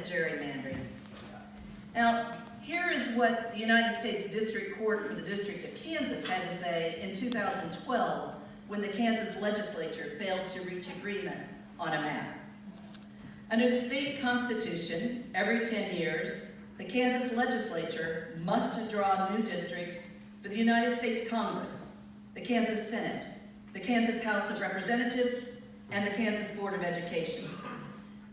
as gerrymandering. Now, here is what the United States District Court for the District of Kansas had to say in 2012 when the Kansas legislature failed to reach agreement on a map. Under the state constitution, every 10 years, the Kansas legislature must draw new districts for the United States Congress, the Kansas Senate, the Kansas House of Representatives, and the Kansas Board of Education.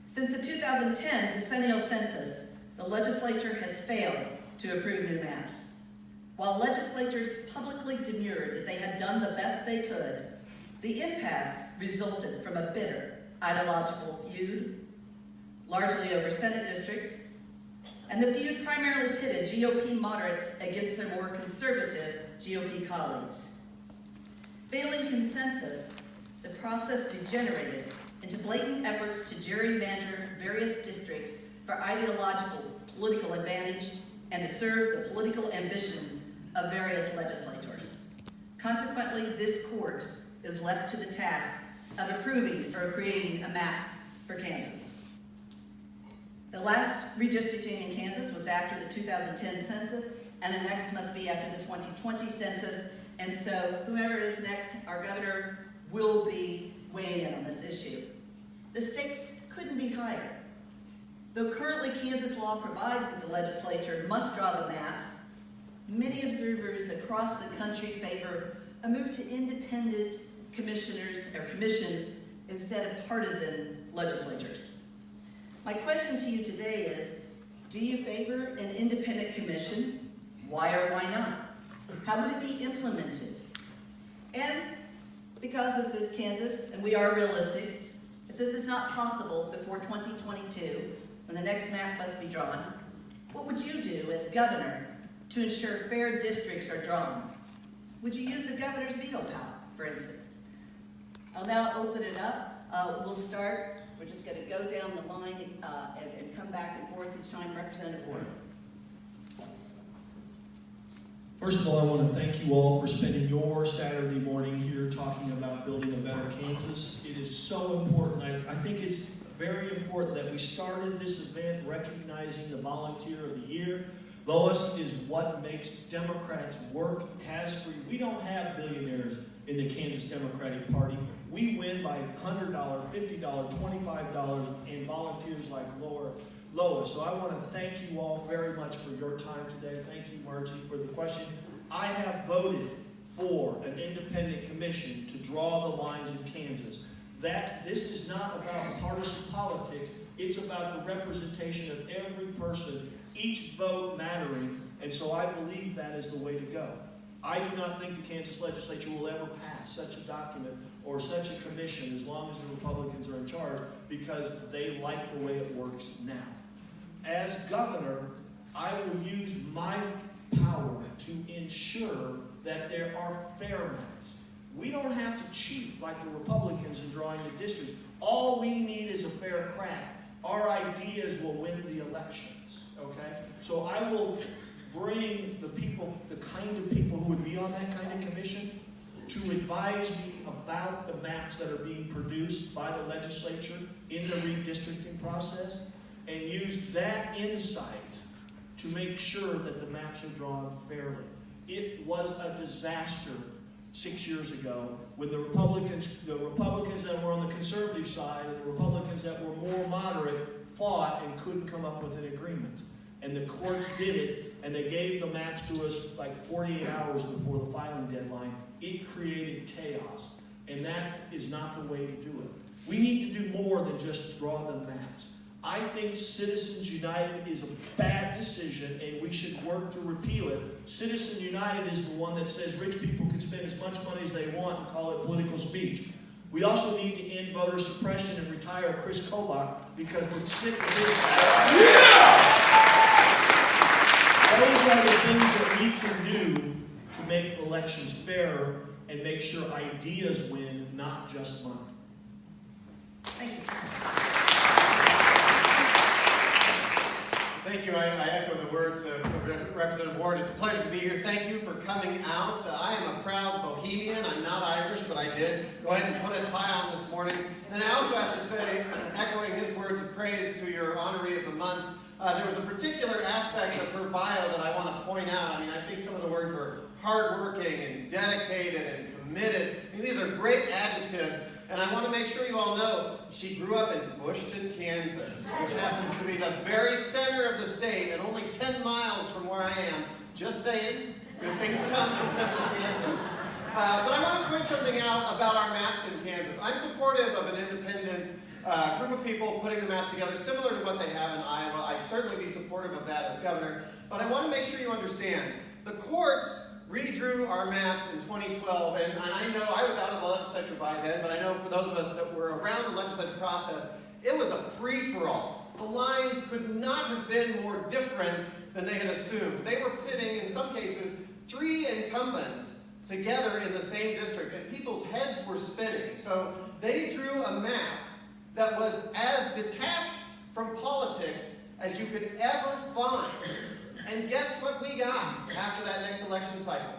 Since the 2010 decennial census, the legislature has failed to approve new maps. While legislators publicly demurred that they had done the best they could, the impasse resulted from a bitter ideological feud, largely over Senate districts, and the feud primarily pitted GOP moderates against their more conservative GOP colleagues. Failing consensus, the process degenerated into blatant efforts to gerrymander various districts for ideological political advantage and to serve the political ambitions of various legislators. Consequently, this court is left to the task of approving or creating a map for Kansas. The last redistricting in Kansas was after the 2010 census, and the next must be after the 2020 census, and so whoever is next, our governor, will be weighing in on this issue. The stakes couldn't be higher. Though currently Kansas law provides that the legislature must draw the maps, many observers across the country favor a move to independent commissioners or commissions instead of partisan legislatures. My question to you today is, do you favor an independent commission? Why or why not? How would it be implemented? And because this is Kansas and we are realistic, if this is not possible before 2022, when the next map must be drawn, what would you do as governor to ensure fair districts are drawn? Would you use the governor's veto power, for instance? I'll now open it up. We'll start. We're just going to go down the line and come back and forth each time. Representative Ward. First of all, I want to thank you all for spending your Saturday morning here talking about building a better Kansas. It is so important. I think it's very important that we started this event recognizing the Volunteer of the Year. Lois is what makes Democrats work. We don't have billionaires in the Kansas Democratic Party. We win by $100, $50, $25, and volunteers like Lois. So I want to thank you all very much for your time today. Thank you, Margie, for the question. I have voted for an independent commission to draw the lines in Kansas. This is not about partisan politics. It's about the representation of every person, each vote mattering, and so I believe that is the way to go. I do not think the Kansas legislature will ever pass such a document or such a commission as long as the Republicans are in charge, because they like the way it works now. As governor, I will use my power to ensure that there are fair maps. We don't have to cheat like the Republicans in drawing the districts. All we need is a fair crack. Our ideas will win the elections, okay? So I will bring the people, the kind of people who would be on that kind of commission to advise me about the maps that are being produced by the legislature in the redistricting process, and use that insight to make sure that the maps are drawn fairly. It was a disaster 6 years ago when the Republicans that were on the conservative side and the Republicans that were more moderate fought and couldn't come up with an agreement. And the courts did it, and they gave the maps to us like 48 hours before the filing deadline. It created chaos, and that is not the way to do it. We need to do more than just draw the maps. I think Citizens United is a bad decision, and we should work to repeal it. Citizens United is the one that says rich people can spend as much money as they want and call it political speech. We also need to end voter suppression and retire Chris Kobach, because we're sick of his. Those are the things that we can do to make elections fairer and make sure ideas win, not just money. Thank you. Thank you. I echo the words of Representative Ward. It's a pleasure to be here. Thank you for coming out. I am a proud Bohemian. I'm not Irish, but I did go ahead and put a tie on this morning. And I also have to say, echoing his words of praise to your honoree of the month. There was a particular aspect of her bio that I want to point out. I mean, I think some of the words were hardworking and dedicated and committed. I mean, these are great adjectives. And I want to make sure you all know she grew up in Bushton, Kansas, which happens to be the very center of the state and only 10 miles from where I am. Just saying, good things come from central Kansas. But I want to point something out about our maps in Kansas. I'm supportive of an independent group of people putting the maps together, similar to what they have in Iowa. I'd certainly be supportive of that as governor. But I want to make sure you understand, the courts redrew our maps in 2012, and I know I was out of the legislature by then, but I know for those of us that were around the legislative process, it was a free-for-all. The lines could not have been more different than they had assumed. They were pitting, in some cases, 3 incumbents together in the same district, and people's heads were spinning. So they drew a map that was as detached from politics as you could ever find. And guess what we got after that next election cycle?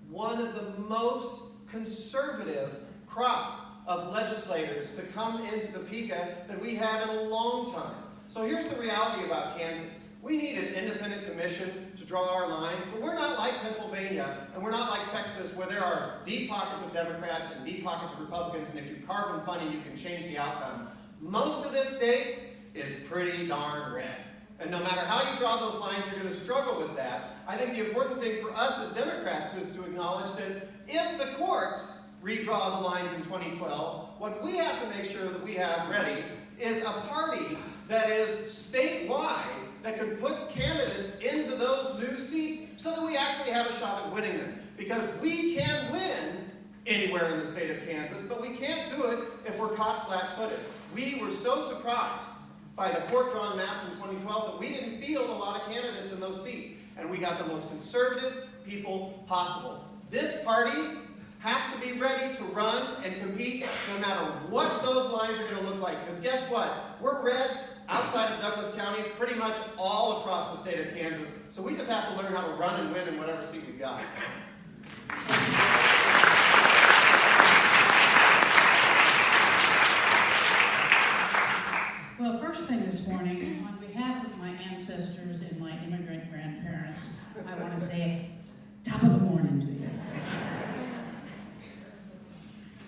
One of the most conservative crop of legislators to come into Topeka that we had in a long time. So here's the reality about Kansas. We need an independent commission to draw our lines, but we're not like Pennsylvania, and we're not like Texas, where there are deep pockets of Democrats and deep pockets of Republicans, and if you carve them funny, you can change the outcome. Most of this state is pretty darn red. And no matter how you draw those lines, you're going to struggle with that. I think the important thing for us as Democrats is to acknowledge that if the courts redraw the lines in 2012, what we have to make sure that we have ready is a party that is statewide that can put candidates into those new seats so that we actually have a shot at winning them. Because we can win anywhere in the state of Kansas, but we can't do it if we're caught flat-footed. We were so surprised by the court-drawn maps in 2012 that we didn't field a lot of candidates in those seats, and we got the most conservative people possible. This party has to be ready to run and compete no matter what those lines are going to look like. Because guess what? We're red outside of Douglas County, pretty much all across the state of Kansas. So we just have to learn how to run and win in whatever seat we've got. Well, first thing this morning, on behalf of my ancestors and my immigrant grandparents, I want to say top of the morning to you.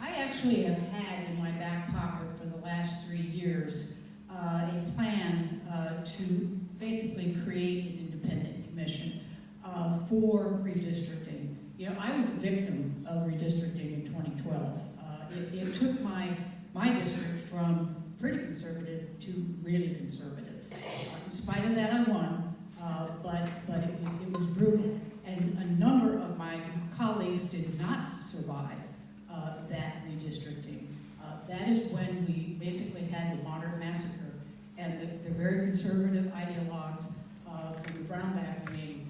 I actually have had in my back pocket for the last 3 years a plan to basically create an independent commission for redistricting. You know, I was a victim of redistricting in 2012. It took my district from pretty conservative to really conservative. In spite of that, I won, but it was brutal. And a number of my colleagues did not survive that redistricting. That is when we basically had the Moderate Massacre, and the very conservative ideologues from the Brownback wing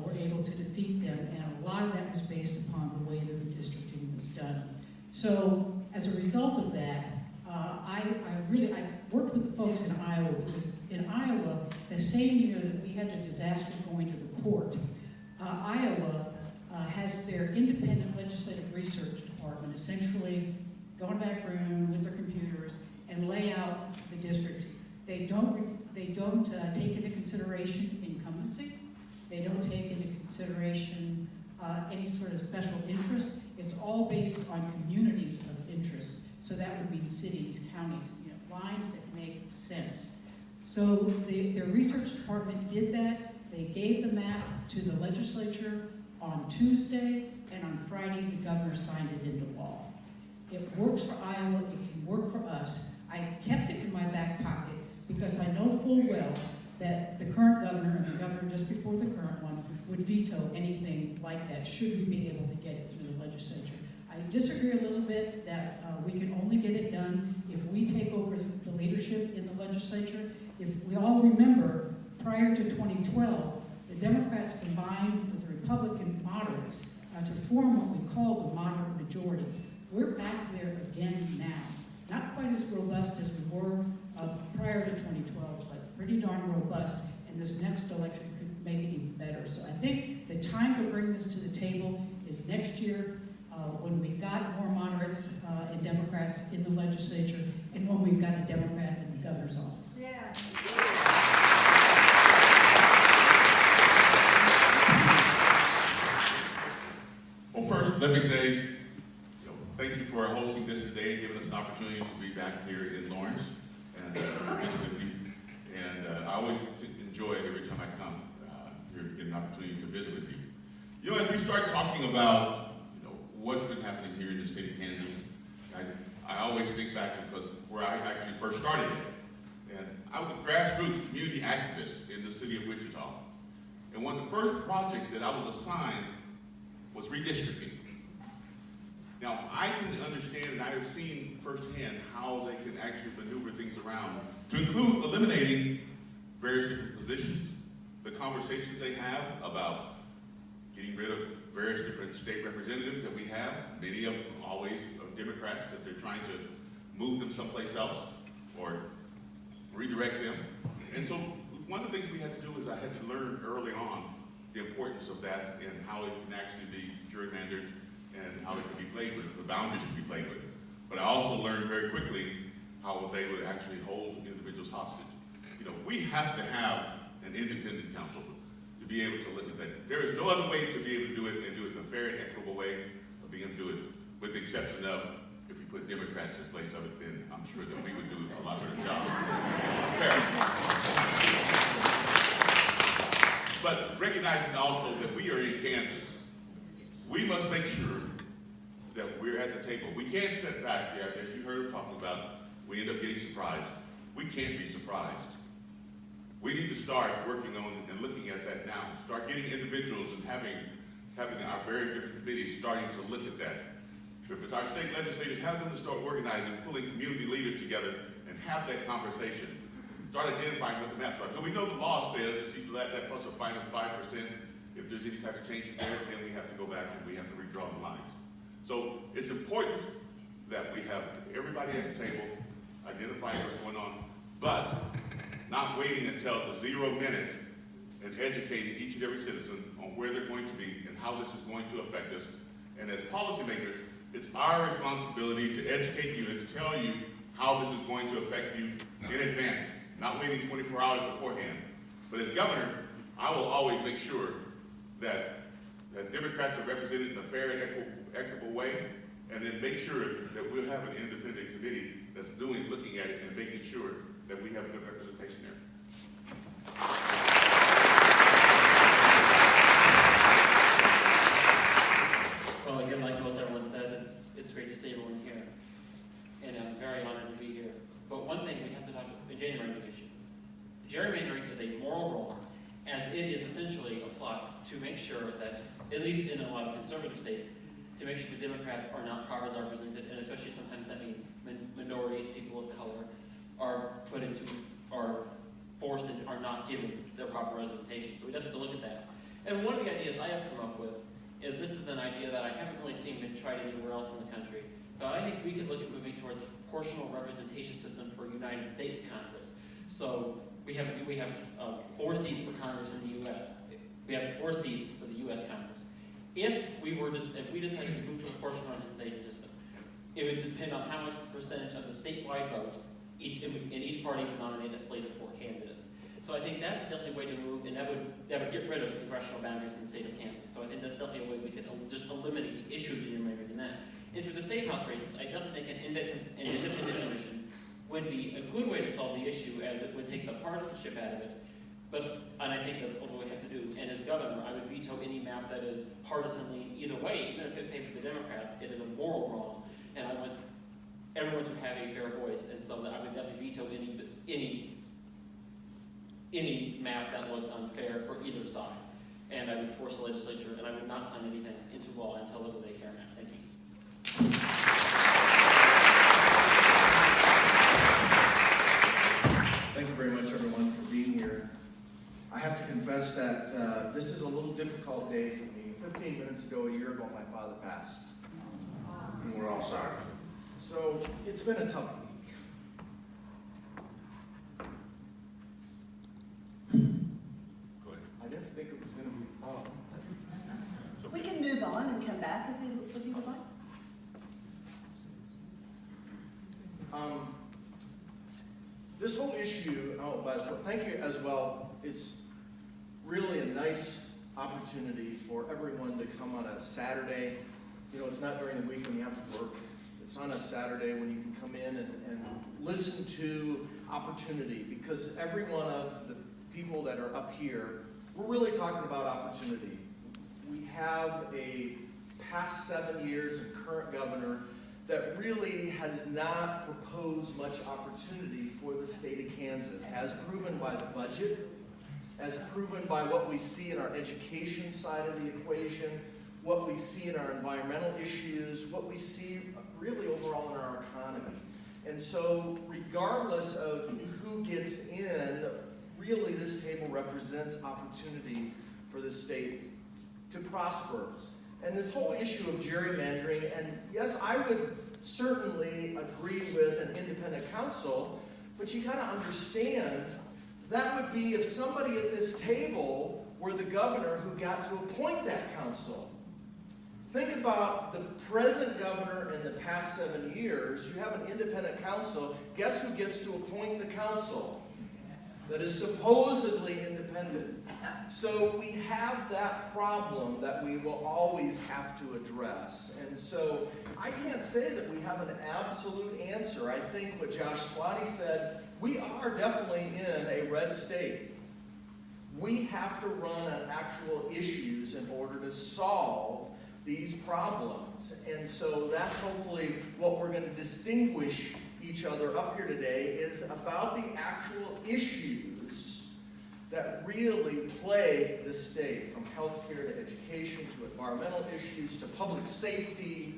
were able to defeat them, and a lot of that was based upon the way the redistricting was done. So as a result of that, I worked with the folks in Iowa, because in Iowa, the same year that we had the disaster going to the court, Iowa has their independent legislative research department essentially go in the back room with their computers and lay out the district. They don't take into consideration incumbency. They don't take into consideration any sort of special interest. It's all based on communities of interest. So that would mean cities, counties, lines that make sense. So their research department did that. They gave the map to the legislature on Tuesday, and on Friday, the governor signed it into law. It works for Iowa, it can work for us. I kept it in my back pocket because I know full well that the current governor and the governor just before the current one would veto anything like that should we be able to get it through the legislature. I disagree a little bit that we can only get it done if we take over the leadership in the legislature. If we all remember, prior to 2012, the Democrats combined with the Republican moderates to form what we call the moderate majority. We're back there again now. Not quite as robust as we were prior to 2012, but pretty darn robust, and this next election could make it even better. So I think the time to bring this to the table is next year, when we've got more moderates and Democrats in the legislature, and when we've got a Democrat in the governor's office. Yeah. let me say, thank you for hosting this today and giving us an opportunity to be back here in Lawrence and visit with you. And I always enjoy it every time I come here to get an opportunity to visit with you. As we start talking about, what's been happening here in the state of Kansas, I always think back to where I actually first started it. And I was a grassroots community activist in the city of Wichita. And one of the first projects that I was assigned was redistricting. Now, I can understand and I have seen firsthand how they can actually maneuver things around to include eliminating various different positions, the conversations they have about getting rid of various different state representatives that we have, many of them always Democrats, that they're trying to move them someplace else or redirect them. And so one of the things we had to do is I had to learn early on the importance of that and how it can actually be gerrymandered and how it can be played with, the boundaries can be played with. But I also learned very quickly how they would actually hold individuals hostage. We have to have an independent counsel to be able to look at that. There is no other way to be able to do it and do it in a fair and equitable way of being able to do it, with the exception of if we put Democrats in place of it, then I'm sure that we would do a lot better job. But recognizing also that we are in Kansas, we must make sure that we're at the table. We can't sit back here, as you heard talking about, we end up getting surprised. We can't be surprised. We need to start working on and looking at that now. Start getting individuals and having our very different committees starting to look at that. If it's our state legislators, have them to start organizing, pulling community leaders together and have that conversation. Start identifying what the maps are. Because we know the law says it's either that plus a fine of 5%. If there's any type of changes there, then we have to go back and we have to redraw the lines. So it's important that we have everybody at the table, identifying what's going on, but not waiting until the 0 minute and educating each and every citizen on where they're going to be and how this is going to affect us. And as policymakers, it's our responsibility to educate you and to tell you how this is going to affect you in advance, not waiting 24 hours beforehand. But as governor, I will always make sure that Democrats are represented in a fair and equitable way, and then make sure that we'll have an independent committee that's looking at it and making sure that we have good representation there. Well, again, like most everyone says, it's great to see everyone here, and I'm very honored to be here. But one thing we have to talk about, the gerrymandering issue. Gerrymandering is a moral wrong, as it is essentially a plot to make sure that, at least in a lot of conservative states, to make sure the Democrats are not properly represented, and especially sometimes that means minorities, people of color, are forced and are not given their proper representation. So we have to look at that. And one of the ideas I have come up with is this is an idea that I haven't really seen been tried anywhere else in the country, but I think we could look at moving towards a proportional representation system for United States Congress. So we have 4 seats for Congress in the U.S. We have 4 seats for the U.S. Congress. If we decided to move to a proportional representation system, it would depend on how much percentage of the statewide vote each party would nominate a slate of 4 candidates. So I think that's definitely a way to move, and that would get rid of congressional boundaries in the state of Kansas. So I think that's definitely a way we could just eliminate the issue of gerrymandering in that. And for the state house races, I definitely think an independent commission would be a good way to solve the issue, as it would take the partisanship out of it. And I think that's all we have to do. And as governor, I would veto any map that is partisanly either way, even if it favored the Democrats. It is a moral wrong, and I want everyone to have a fair voice. And so that I would definitely veto any map that looked unfair for either side. And I would force the legislature, and I would not sign anything into law until it was a fair map. Thank you. Thank you very much, everyone, for being here. I have to confess that this is a little difficult day for me. 15 minutes ago, a year ago, my father passed. And we're all sorry. So it's been a tough week. Go ahead. I didn't think it was going to be a problem. We can move on and come back if you would like. This whole issue, thank you as well. It's really a nice opportunity for everyone to come on a Saturday You know, it's not during the week when you have to work. It's on a Saturday when you can come in and listen to opportunity, because every one of the people that are up here, we're really talking about opportunity. We have a past 7 years of current governor that really has not proposed much opportunity for the state of Kansas, as proven by the budget, as proven by what we see in our education side of the equation, what we see in our environmental issues, what we see really overall in our economy. And so regardless of who gets in, really this table represents opportunity for the state to prosper. And this whole issue of gerrymandering, and yes, I would certainly agree with an independent council, but you gotta understand, that would be if somebody at this table were the governor who got to appoint that council. Think about the present governor in the past 7 years. You have an independent council. Guess who gets to appoint the council that is supposedly independent? So we have that problem that we will always have to address. And so I can't say that we have an absolute answer. I think what Josh Swati said, we are definitely in a red state. We have to run on actual issues in order to solve these problems. And so that's hopefully what we're going to distinguish each other up here today, is about the actual issues that really plague the state, from healthcare to education to environmental issues to public safety.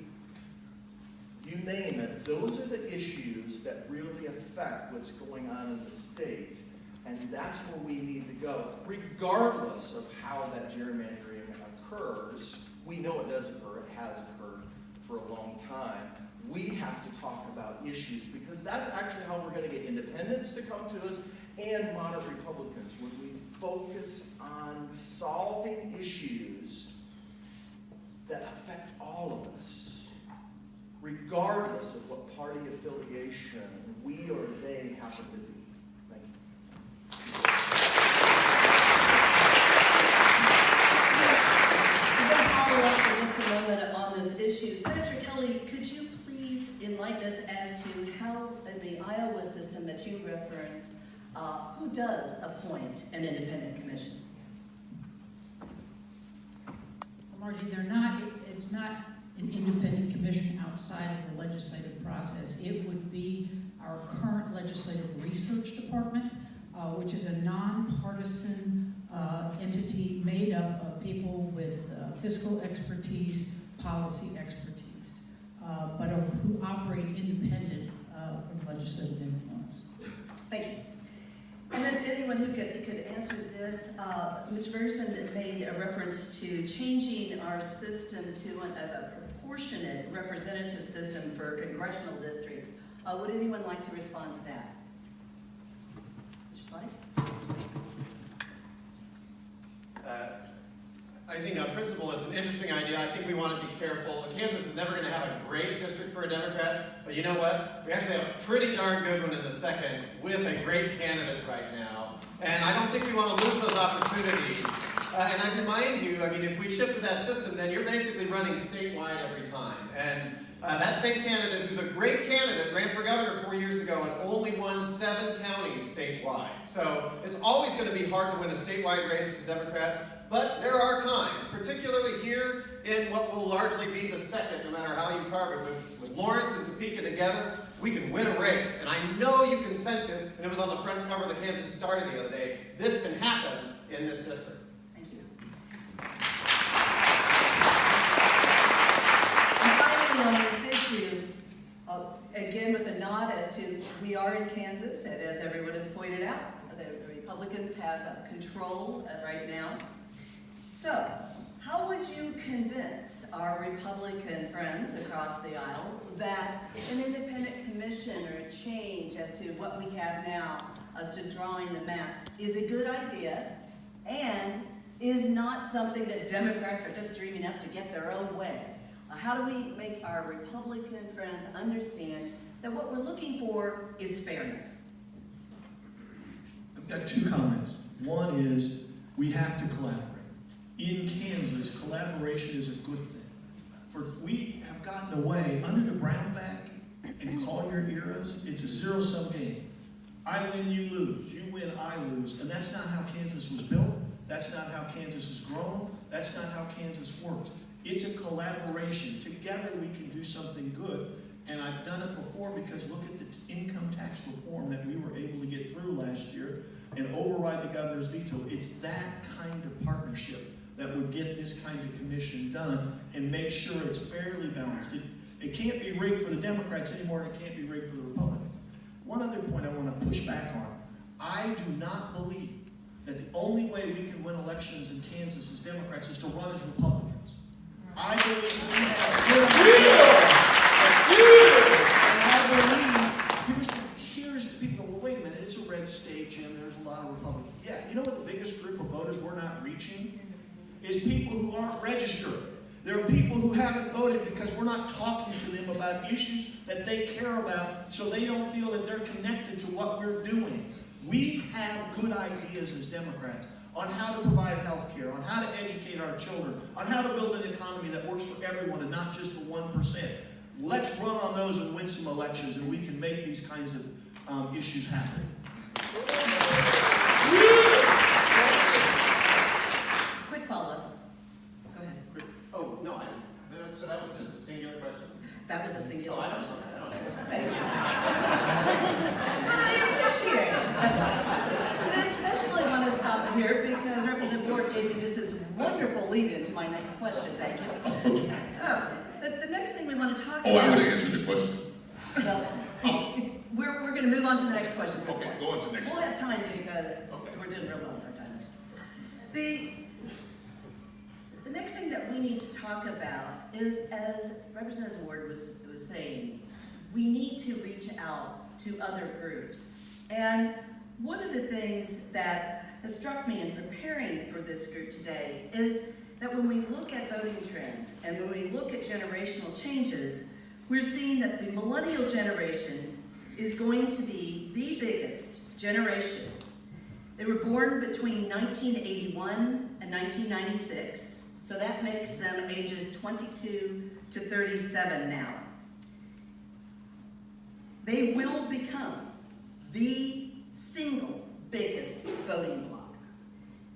You name it, those are the issues that really affect what's going on in the state. And that's where we need to go, regardless of how that gerrymandering occurs. We know it does occur, it has occurred for a long time. We have to talk about issues, because that's actually how we're going to get independents to come to us and moderate Republicans, when we focus on solving issues that affect all of us, regardless of what party affiliation we or they happen to be. Thank you. A moment on this issue. Senator Kelly, could you please enlighten us as to how the Iowa system that you referenced, who does appoint an independent commission? Well, Margie, it's not an independent commission outside of the legislative process. It would be our current legislative research department, which is a nonpartisan entity made up of people with fiscal expertise, policy expertise, but who operate independent from legislative influence. Thank you. And then anyone who could answer this, Mr. Ferguson made a reference to changing our system to a proportionate representative system for congressional districts. Would anyone like to respond to that? Mr. Slotty? I think on principle it's an interesting idea. I think we want to be careful. Kansas is never going to have a great district for a Democrat, but you know what? We actually have a pretty darn good one in the second with a great candidate right now. And I don't think we want to lose those opportunities. And I remind you, I mean, if we shift to that system, then you're basically running statewide every time. And that same candidate, who's a great candidate, ran for governor 4 years ago and only won 7 counties statewide. So it's always going to be hard to win a statewide race as a Democrat. But there are times, particularly here in what will largely be the second, no matter how you carve it, with Lawrence and Topeka together, we can win a race. And I know you can sense it, and it was on the front cover of the Kansas Star the other day. This can happen in this district. Thank you. And finally, on this issue, again with a nod as to we are in Kansas, and as everyone has pointed out, the Republicans have control right now. So, how would you convince our Republican friends across the aisle that an independent commission or a change as to what we have now as to drawing the maps is a good idea and is not something that Democrats are just dreaming up to get their own way? How do we make our Republican friends understand that what we're looking for is fairness? I've got 2 comments. One is we have to collaborate. In Kansas, collaboration is a good thing. we have gotten away under the Brownback and Collier eras. It's a zero-sum game. I win, you lose. You win, I lose. And that's not how Kansas was built. That's not how Kansas has grown. That's not how Kansas works. It's a collaboration. Together we can do something good. And I've done it before because look at the income tax reform that we were able to get through last year and override the governor's veto. It's that kind of partnership that would get this kind of commission done and make sure it's fairly balanced. It can't be rigged for the Democrats anymore, and it can't be rigged for the Republicans. One other point I want to push back on. I do not believe that the only way we can win elections in Kansas as Democrats is to run as Republicans. I believe we have here's people, well, wait a minute, it's a red state, Jim, there's a lot of Republicans. Yeah, you know what the biggest group of voters we're not reaching? Is people who aren't registered. There are people who haven't voted because we're not talking to them about issues that they care about, so they don't feel that they're connected to what we're doing. We have good ideas as Democrats on how to provide health care, on how to educate our children, on how to build an economy that works for everyone and not just the 1%. Let's run on those and win some elections, and we can make these kinds of issues happen. Quick follow-up. Go ahead. Oh, no, so that was just a singular question? That was a singular Oh, I question. don't know. Thank you. But I appreciate it. And I especially want to stop here because Representative Ward gave me just this wonderful lead-in to my next question. Thank you. The next thing we want to talk about... Oh, I would have answered the question. Well, we're going to move on to the next question at this Okay, point. go on to the next We'll one. have time because Okay. we're doing real well with our time. The next thing that we need to talk about is, as Representative Ward was saying, we need to reach out to other groups. And one of the things that has struck me in preparing for this group today is that when we look at voting trends and when we look at generational changes, we're seeing that the millennial generation is going to be the biggest generation. They were born between 1981 and 1996, so that makes them ages 22 to 37 now. They will become the single biggest voting bloc.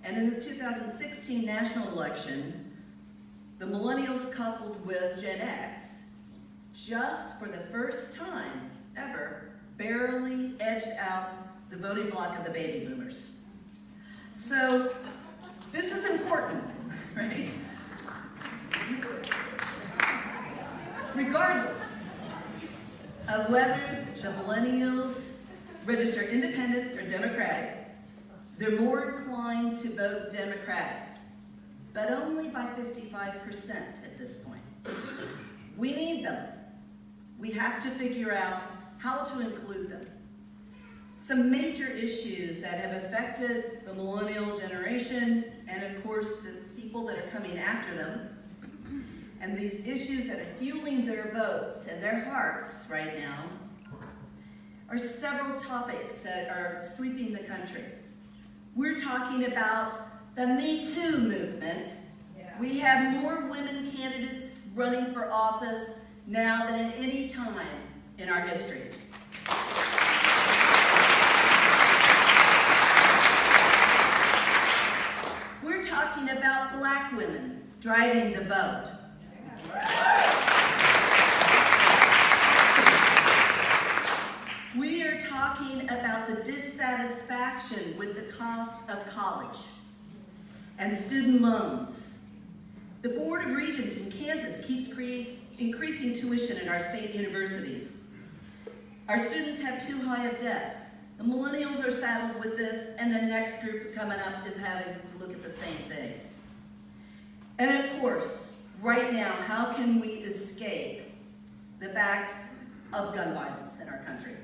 And in the 2016 national election, the millennials coupled with Gen X just for the first time ever barely edged out the voting bloc of the baby boomers. So this is important, right? Regardless of whether the millennials register independent or Democratic, they're more inclined to vote Democratic, but only by 55% at this point. We need them. We have to figure out how to include them. Some major issues that have affected the millennial generation and of course the people that are coming after them, and these issues that are fueling their votes and their hearts right now, are several topics that are sweeping the country. We're talking about the Me Too movement. We have more women candidates running for office now than at any time in our history. We're talking about Black women driving the vote. We are talking about the dissatisfaction with the cost of college and student loans. The Board of Regents in Kansas keeps increasing tuition in our state universities. Our students have too high of debt. The millennials are saddled with this, and the next group coming up is having to look at the same thing. And of course, right now, how can we escape the fact of gun violence in our country?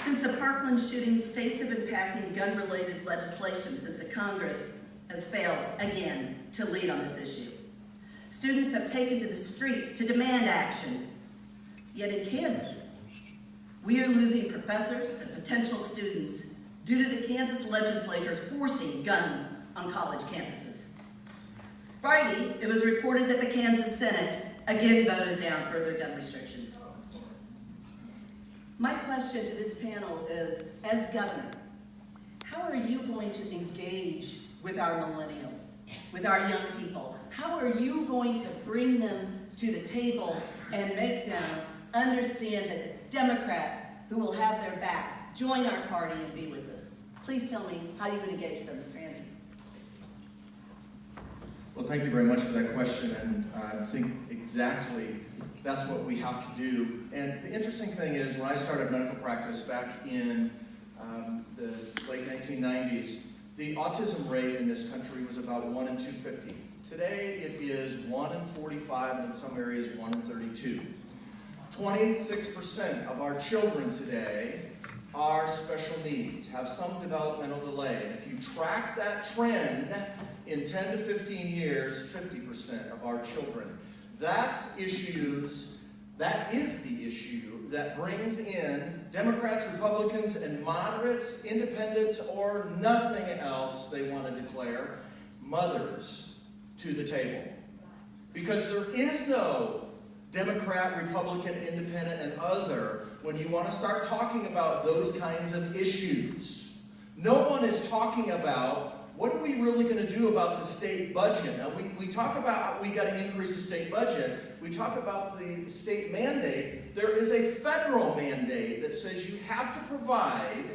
Since the Parkland shooting, states have been passing gun-related legislation since the Congress has failed again to lead on this issue. Students have taken to the streets to demand action. Yet in Kansas, we are losing professors and potential students due to the Kansas legislators forcing guns on college campuses. Friday, it was reported that the Kansas Senate again voted down further gun restrictions. My question to this panel is, as governor, how are you going to engage with our millennials, with our young people? How are you going to bring them to the table and make them understand that the Democrats who will have their back join our party and be with us? Please tell me how you would engage them, Mr. Andrew. Well, thank you very much for that question, and I think exactly that's what we have to do. And the interesting thing is, when I started medical practice back in the late 1990s, the autism rate in this country was about 1 in 250. Today, it is 1 in 45, and in some areas, 1 in 32. 26% of our children today are special needs, have some developmental delay. And if you track that trend, in 10 to 15 years, 50% of our children. That is the issue that brings in Democrats, Republicans, and moderates, independents, or nothing else they want to declare, mothers to the table. Because there is no Democrat, Republican, Independent, and other when you want to start talking about those kinds of issues. No one is talking about what are we really going to do about the state budget. Now, we talk about we got to increase the state budget. We talk about the state mandate. There is a federal mandate that says you have to provide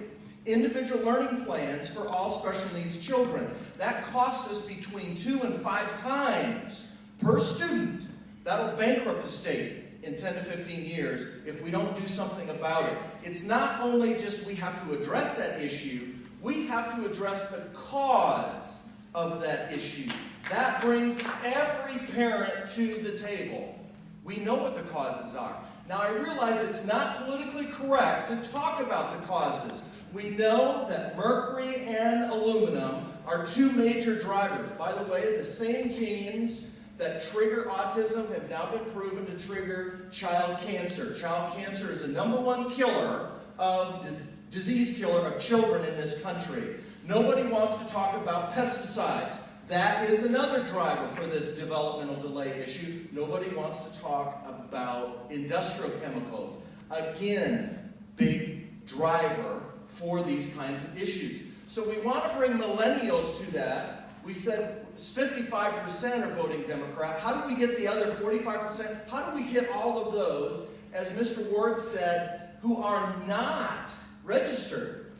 individual learning plans for all special needs children. That costs us between 2 and 5 times per student. That'll bankrupt the state in 10 to 15 years if we don't do something about it. It's not only just we have to address that issue, we have to address the cause of that issue. That brings every parent to the table. We know what the causes are. Now, I realize it's not politically correct to talk about the causes. We know that mercury and aluminum are 2 major drivers. By the way, the same genes that trigger autism have now been proven to trigger child cancer. Child cancer is the #1 killer of disease killer of children in this country. Nobody wants to talk about pesticides. That is another driver for this developmental delay issue. Nobody wants to talk about industrial chemicals. Again, big driver for these kinds of issues. So we want to bring millennials to that. We said 55% are voting Democrat. How do we get the other 45%? How do we get all of those, as Mr. Ward said, who are not registered?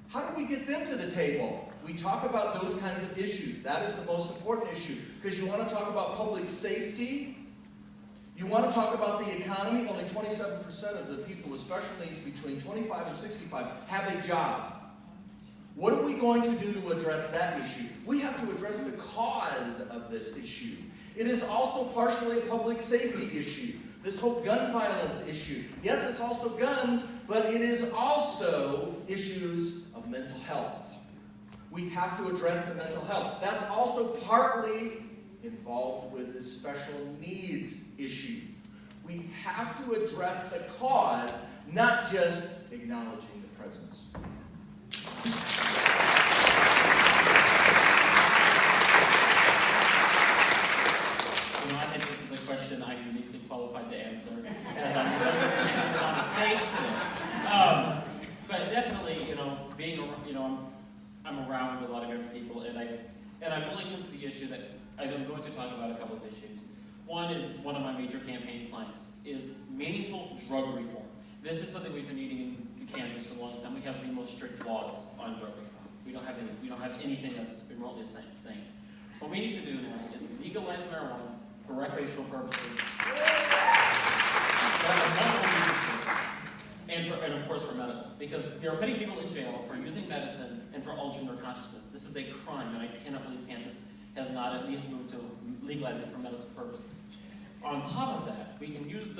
How do we get them to the table? We talk about those kinds of issues. That is the most important issue. Because you want to talk about public safety. You want to talk about the economy. Only 27% of the people with special needs between 25 and 65 have a job. What are we going to do to address that issue? We have to address the cause of this issue. It is also partially a public safety issue. This whole gun violence issue. Yes, it's also guns, but it is also issues of mental health. We have to address the mental health. That's also partly involved with the special needs issue. We have to address the cause, not just acknowledging the presence. I think this is a question I'm uniquely qualified to answer, as I'm representing on the stage today. But definitely, being, I'm around a lot of young people, and I've only come to the issue that I'm going to talk about a couple of issues. One is one of my major campaign planks is meaningful drug reform. This is something we've been needing in Kansas for the longest time. We have the most strict laws on drug reform. We don't have anything that's remotely sane. What we need to do now is legalize marijuana for recreational purposes, and of course for medical, because we are putting people in jail for using medicine and for altering their consciousness. This is a crime, and I cannot believe Kansas has not at least moved to legalize it for medical purposes. On top of that, we can use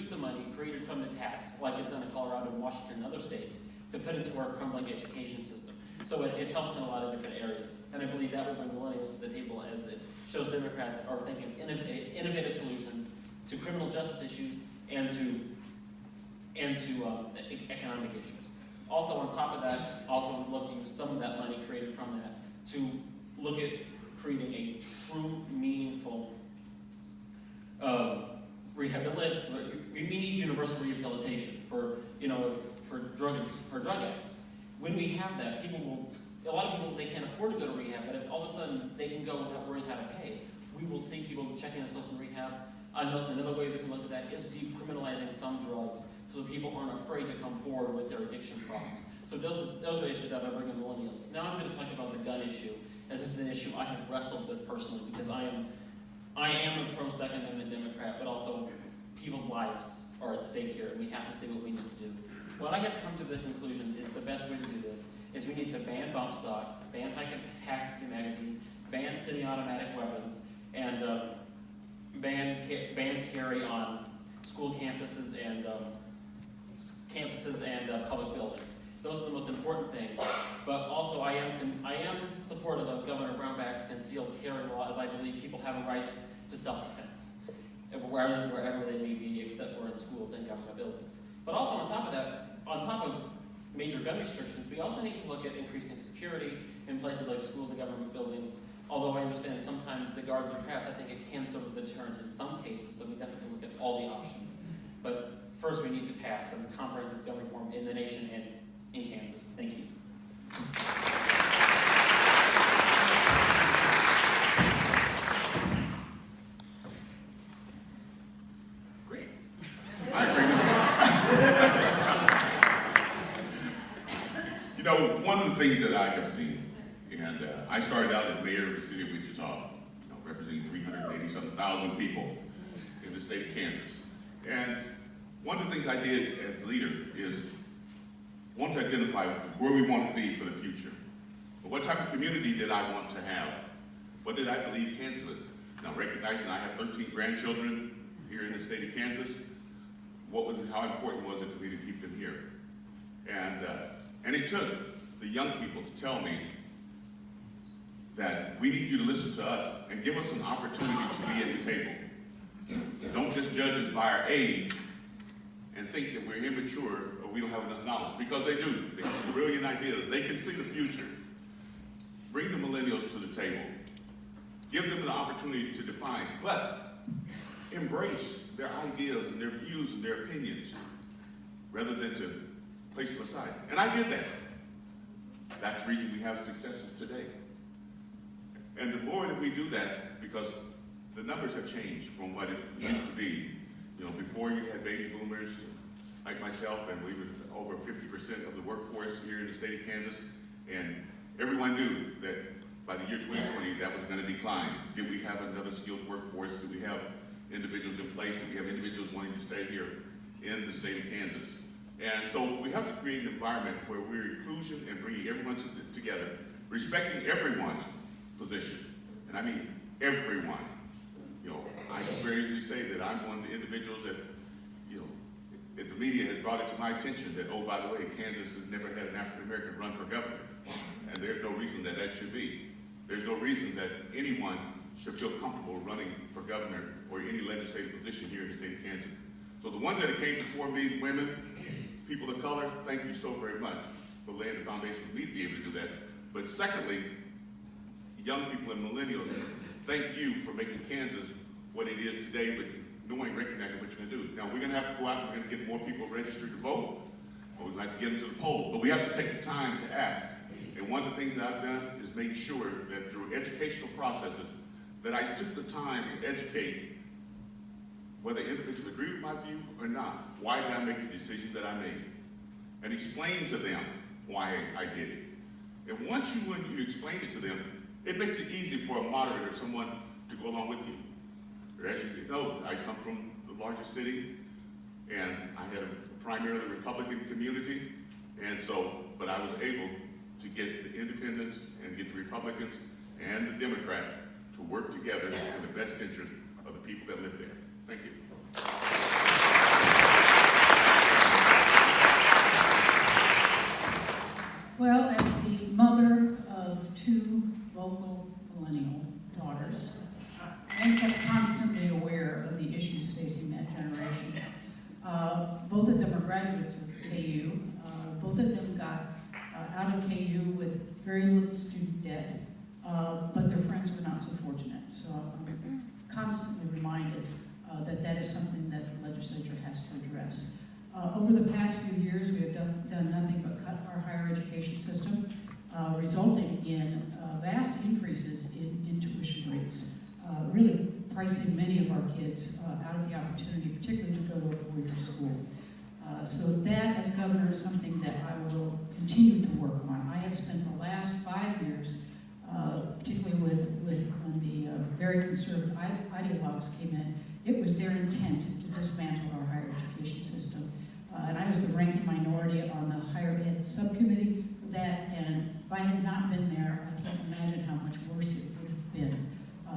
the money created from the tax, like it's done in Colorado and Washington and other states, to put into our crumbling education system. So it helps in a lot of different areas, and I believe that will bring millennials to the table as it shows Democrats are thinking innovative solutions to criminal justice issues and to economic issues. Also, on top of that, also look to use some of that money created from that to look at creating a true, meaningful we need universal rehabilitation for drug addicts. When we have that, a lot of people, they can't afford to go to rehab, but if all of a sudden they can go without worrying how to pay, we will see people checking themselves in rehab. I know another way we can look at that is decriminalizing some drugs so people aren't afraid to come forward with their addiction problems. So those are issues that I bring in millennials. Now I'm going to talk about the gun issue, as this is an issue I have wrestled with personally, because I am a pro-Second Amendment Democrat, but also people's lives are at stake here, and we have to see what we need to do. What I have come to the conclusion is the best way to do this is we need to ban bump stocks, ban high-capacity magazines, ban semi-automatic weapons, and ban carry on school campuses and public buildings. Those are the most important things. But also, I am supportive of Governor Brownback's concealed carry law, as I believe people have a right to self-defense, wherever they may be, except for in schools and government buildings. But also on top of that, on top of major gun restrictions, we also need to look at increasing security in places like schools and government buildings. Although I understand sometimes the guards are passed, I think it can serve as a deterrent in some cases, so we definitely look at all the options. But first we need to pass some comprehensive gun reform in the nation and in Kansas. Thank you. Great. I agree with you. One of the things that I have seen, and I started out as mayor of the city of Wichita, representing 380-something people in the state of Kansas. And one of the things I did as leader is want to identify where we want to be for the future. But what type of community did I want to have? What did I believe Kansas was? Now, recognizing I have 13 grandchildren here in the state of Kansas, how important was it for me to keep them here? And it took the young people to tell me that we need you to listen to us and give us an opportunity to be at the table. Don't just judge us by our age and think that we're immature or we don't have enough knowledge, because they do. They have brilliant ideas. They can see the future. Bring the millennials to the table. Give them the opportunity to define, but embrace their ideas and their views and their opinions rather than to place them aside. And I did that. That's the reason we have successes today. And the more that we do that, because the numbers have changed from what it used to be. Before you had baby boomers like myself, and we were over 50% of the workforce here in the state of Kansas, and everyone knew that by the year 2020 that was going to decline. Did we have another skilled workforce? Do we have individuals in place? Do we have individuals wanting to stay here in the state of Kansas? And so we have to create an environment where we're inclusion and bringing everyone together, respecting everyone's position. And I mean everyone. I can very easily say that I'm one of the individuals that, if the media has brought it to my attention that, oh, by the way, Kansas has never had an African American run for governor. And there's no reason that should be. There's no reason that anyone should feel comfortable running for governor or any legislative position here in the state of Kansas. So the ones that came before me, women, people of color, thank you so very much for laying the foundation for me to be able to do that. But secondly, young people and millennials, thank you for making Kansas what it is today, but recognizing what you're going to do. Now, we're going to have to go out and we're going to get more people registered to vote, or we're going to have to get them to the polls, but we have to take the time to ask. And one of the things that I've done is make sure that through educational processes, that I took the time to educate whether individuals agree with my view or not. Why did I make the decision that I made? And explain to them why I did it. And when you explain it to them, it makes it easy for a moderator, someone to go along with you. As you know, I come from the largest city, and I had a primarily Republican community, and so, but I was able to get the independents and get the Republicans and the Democrat to work together in the best interest of the people that live there. Thank you. Well, as the mother of two vocal millennial daughters, I am kept constantly aware of the issues facing that generation. Both of them are graduates of KU. Both of them got out of KU with very little student debt, but friends were not so fortunate. So I'm constantly reminded that that is something that the legislature has to address. Over the past few years, we have done nothing but cut our higher education system, resulting in vast increases in tuition rates, really pricing many of our kids out of the opportunity, particularly to go to a four-year school. So that, as governor, is something that I will continue to work on. I have spent the last 5 years, particularly with when the very conservative ideologues came in, it was their intent to dismantle our higher education system. And I was the ranking minority on the higher ed subcommittee for that, and if I had not been there, I can't imagine how much worse it would have been.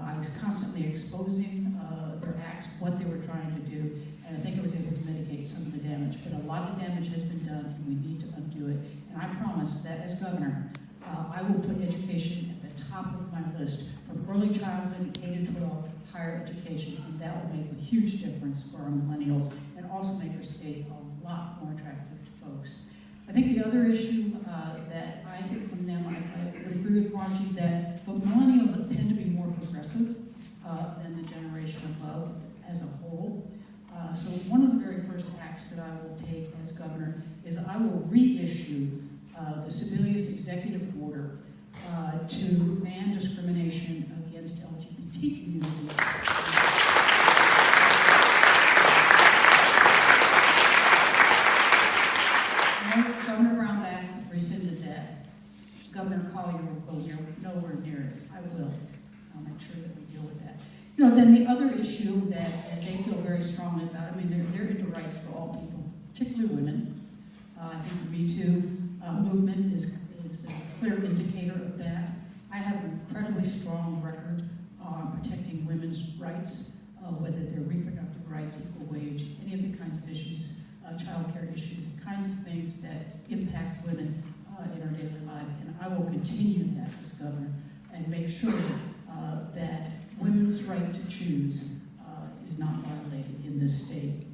I was constantly exposing their acts, what they were trying to do, and I think I was able to mitigate some of the damage. But a lot of damage has been done, and we need to undo it. And I promise that as governor, I will put education at the top of my list, from early childhood to K-12, higher education, and that will make a huge difference for our millennials and also make our state a lot more attractive to folks. I think the other issue that I hear from them, I would agree with Margie, that the millennials tend to be more progressive than the generation above as a whole. So one of the very first acts that I will take as governor is I will reissue the Sebelius Executive Order to ban discrimination against LGBT communities. Governor Brownback rescinded that. Governor Collier will go nowhere near it. I will. I'll make sure that we deal with that. You know, then the other issue that they feel very strongly about, I mean, they're into rights for all people, particularly women. I think the Me Too movement is a clear indicator of that. I have an incredibly strong record on protecting women's rights, whether they're reproductive rights, equal wage, any of the kinds of issues, child care issues, the kinds of things that impact women in our daily life. And I will continue that as governor and make sure that women's right to choose is not violated in this state.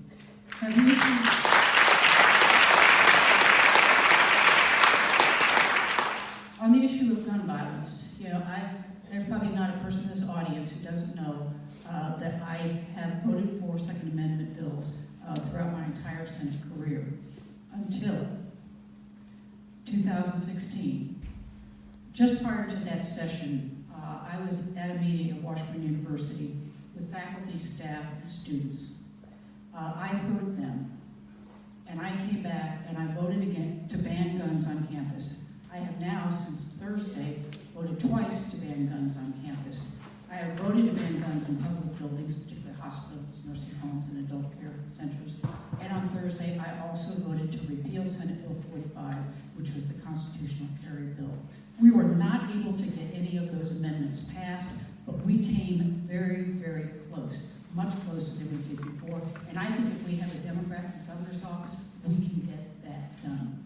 On the issue of gun violence, you know, there's probably not a person in this audience who doesn't know that I have voted for Second Amendment bills throughout my entire Senate career until 2016. Just prior to that session, I was at a meeting at Washburn University with faculty, staff, and students. I heard them, and I came back and I voted again to ban guns on campus. I have now, since Thursday, voted twice to ban guns on campus. I have voted to ban guns in public buildings, particularly hospitals, nursing homes, and adult care centers. And on Thursday, I also voted to repeal Senate Bill 45, which was the constitutional carry bill. We were not able to get any of those amendments passed, but we came very, very close, much closer than we did before. And I think if we have a Democrat in the governor's office, we can get that done.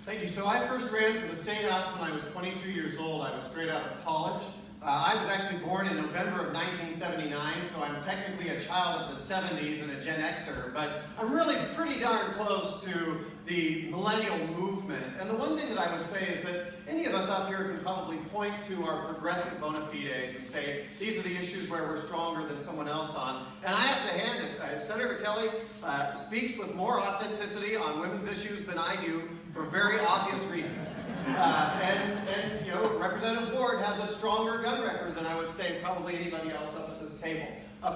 Thank you. So I first ran for the State House when I was 22 years old. I was straight out of college. I was actually born in November of 1979, so I'm technically a child of the 70s and a Gen Xer, but I'm really pretty darn close to the millennial movement. And the one thing that I would say is that any of us up here can probably point to our progressive bona fides and say, these are the issues where we're stronger than someone else on. And I have to hand it, Senator Kelly speaks with more authenticity on women's issues than I do for very obvious reasons. And you know, Representative Ward has a stronger gun record than I would say probably anybody else up at this table.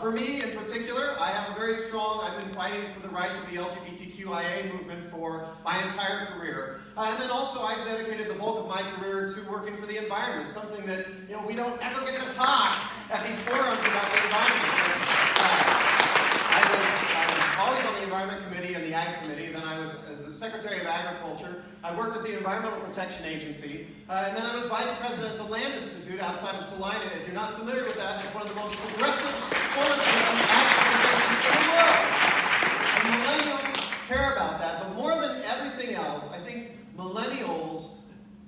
For me in particular, I have a very strong, I've been fighting for the rights of the LGBTQIA movement for my entire career. And then also I've dedicated the bulk of my career to working for the environment, something that, you know, we don't ever get to talk at these forums about the environment. I was always on the Environment Committee and the Ag Committee, then I was the Secretary of Agriculture. I worked at the Environmental Protection Agency, and then I was Vice President of the Land Institute outside of Salina. If you're not familiar with that, it's one of the most progressive organizations in the world. And millennials care about that, but more than everything else, I think millennials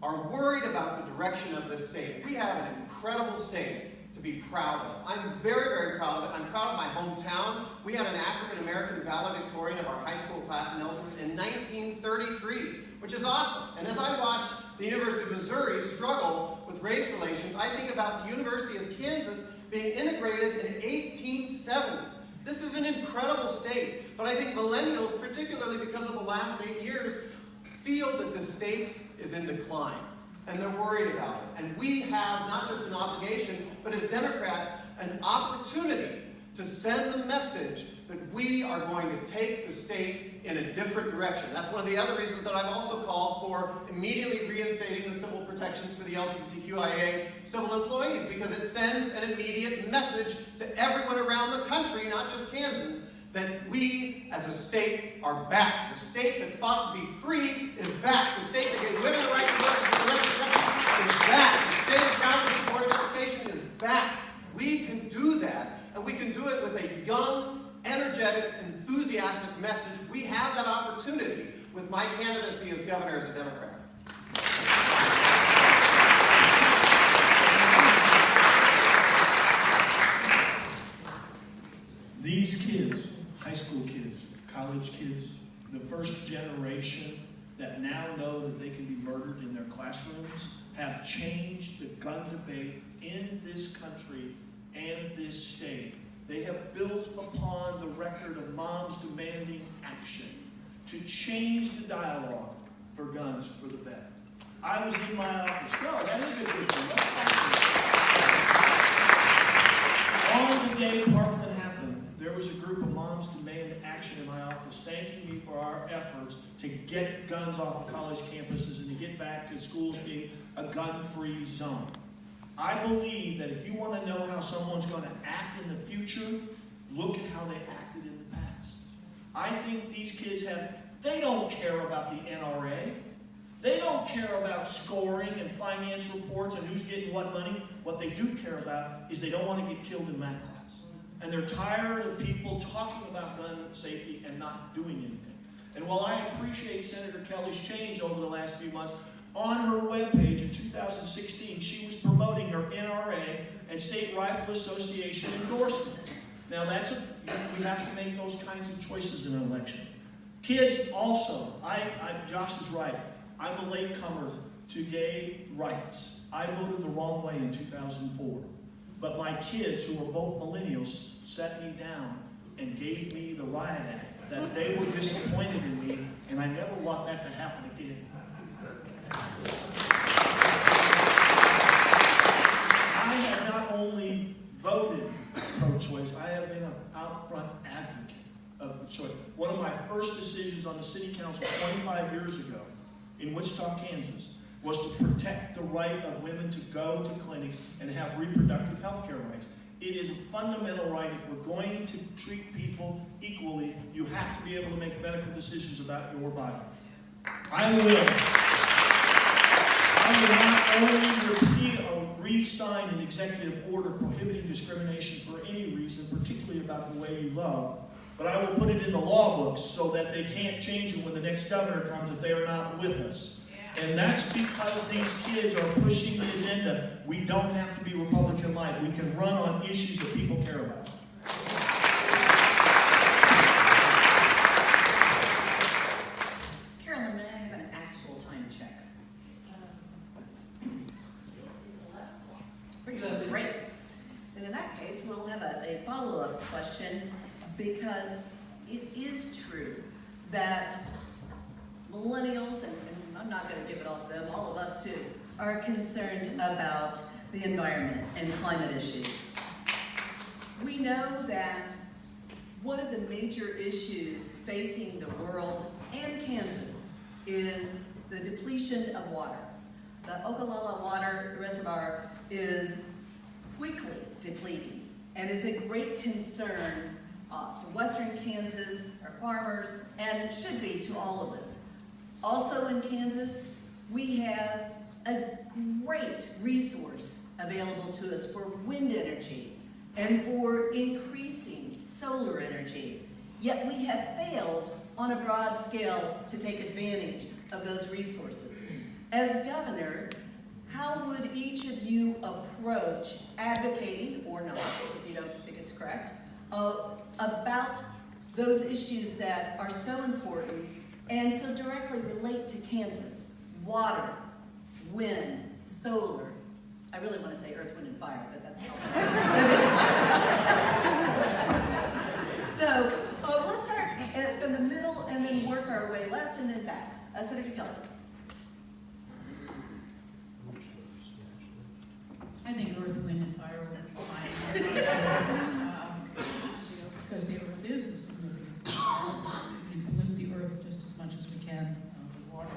are worried about the direction of this state. We have an incredible state to be proud of. I'm very, very proud proud of it. I'm proud of my hometown. We had an African-American valedictorian of our high school class in Ellsworth in 1933, which is awesome. And as I watch the University of Missouri struggle with race relations, I think about the University of Kansas being integrated in 1870. This is an incredible state, but I think millennials, particularly because of the last 8 years, feel that the state is in decline, and they're worried about it. And we have not just an obligation, but as Democrats, an opportunity to send the message that we are going to take the state in a different direction. That's one of the other reasons that I've also called for immediately reinstating the civil protections for the LGBTQIA civil employees, because it sends an immediate message to everyone around the country, not just Kansans, that we as a state are back. The state that fought to be free is back. The state that gave women the right to vote and the rest of the country is back. The state of boundary supportive education is back. We can do that, and we can do it with a young, energetic, enthusiastic message. We have that opportunity with my candidacy as governor as a Democrat. These kids, high school kids, college kids, the first generation that now know that they can be murdered in their classrooms, have changed the gun debate in this country and this state. They have built upon the record of moms demanding action to change the dialogue for guns for the better. I was in my office. No, that is a good thing. On the day Parkland happened, there was a group of moms demanding action in my office, thanking me for our efforts to get guns off of college campuses and to get back to schools being a gun-free zone. I believe that if you want to know how someone's going to act in the future, look at how they acted in the past. I think these kids they don't care about the NRA. They don't care about scoring and finance reports and who's getting what money. What they do care about is they don't want to get killed in math class. And they're tired of people talking about gun safety and not doing anything. And while I appreciate Senator Kelly's change over the last few months, on her webpage in 2016, she was promoting her NRA and State Rifle Association endorsements. Now we have to make those kinds of choices in an election. Kids also, Josh is right. I'm a latecomer to gay rights. I voted the wrong way in 2004. But my kids, who are both millennials, sat me down and gave me the riot act, that they were disappointed in me, and I never want that to happen again. I have not only voted pro-choice, I have been an out-front advocate of the choice. One of my first decisions on the city council 25 years ago in Wichita, Kansas, was to protect the right of women to go to clinics and have reproductive health care rights. It is a fundamental right. If we're going to treat people equally, you have to be able to make medical decisions about your body. I will not only re-sign an executive order prohibiting discrimination for any reason, particularly about the way you love, but I will put it in the law books so that they can't change it when the next governor comes if they are not with us. And that's because these kids are pushing the agenda. We don't have to be Republican light. We can run on issues that people care about. Carolyn, may I have an actual time check? We're doing great. And in that case, we'll have a follow-up question, because it is true that millennials, and I'm not going to give it all to them, all of us too, are concerned about the environment and climate issues. We know that one of the major issues facing the world and Kansas is the depletion of water. The Ogallala Water Reservoir is quickly depleting, and it's a great concern to western Kansas, our farmers, and should be to all of us. Also in Kansas, we have a great resource available to us for wind energy and for increasing solar energy. Yet we have failed on a broad scale to take advantage of those resources. As governor, how would each of you approach advocating, or not, if you don't think it's correct? About those issues that are so important and so directly relate to Kansas. Water, wind, solar. I really want to say earth, wind, and fire, but that's So let's start from the middle and then work our way left and then back. Senator Kelly. I think earth, wind, and fire would be fine. Because the earth is a significant, we can pollute the earth just as much as we can the water.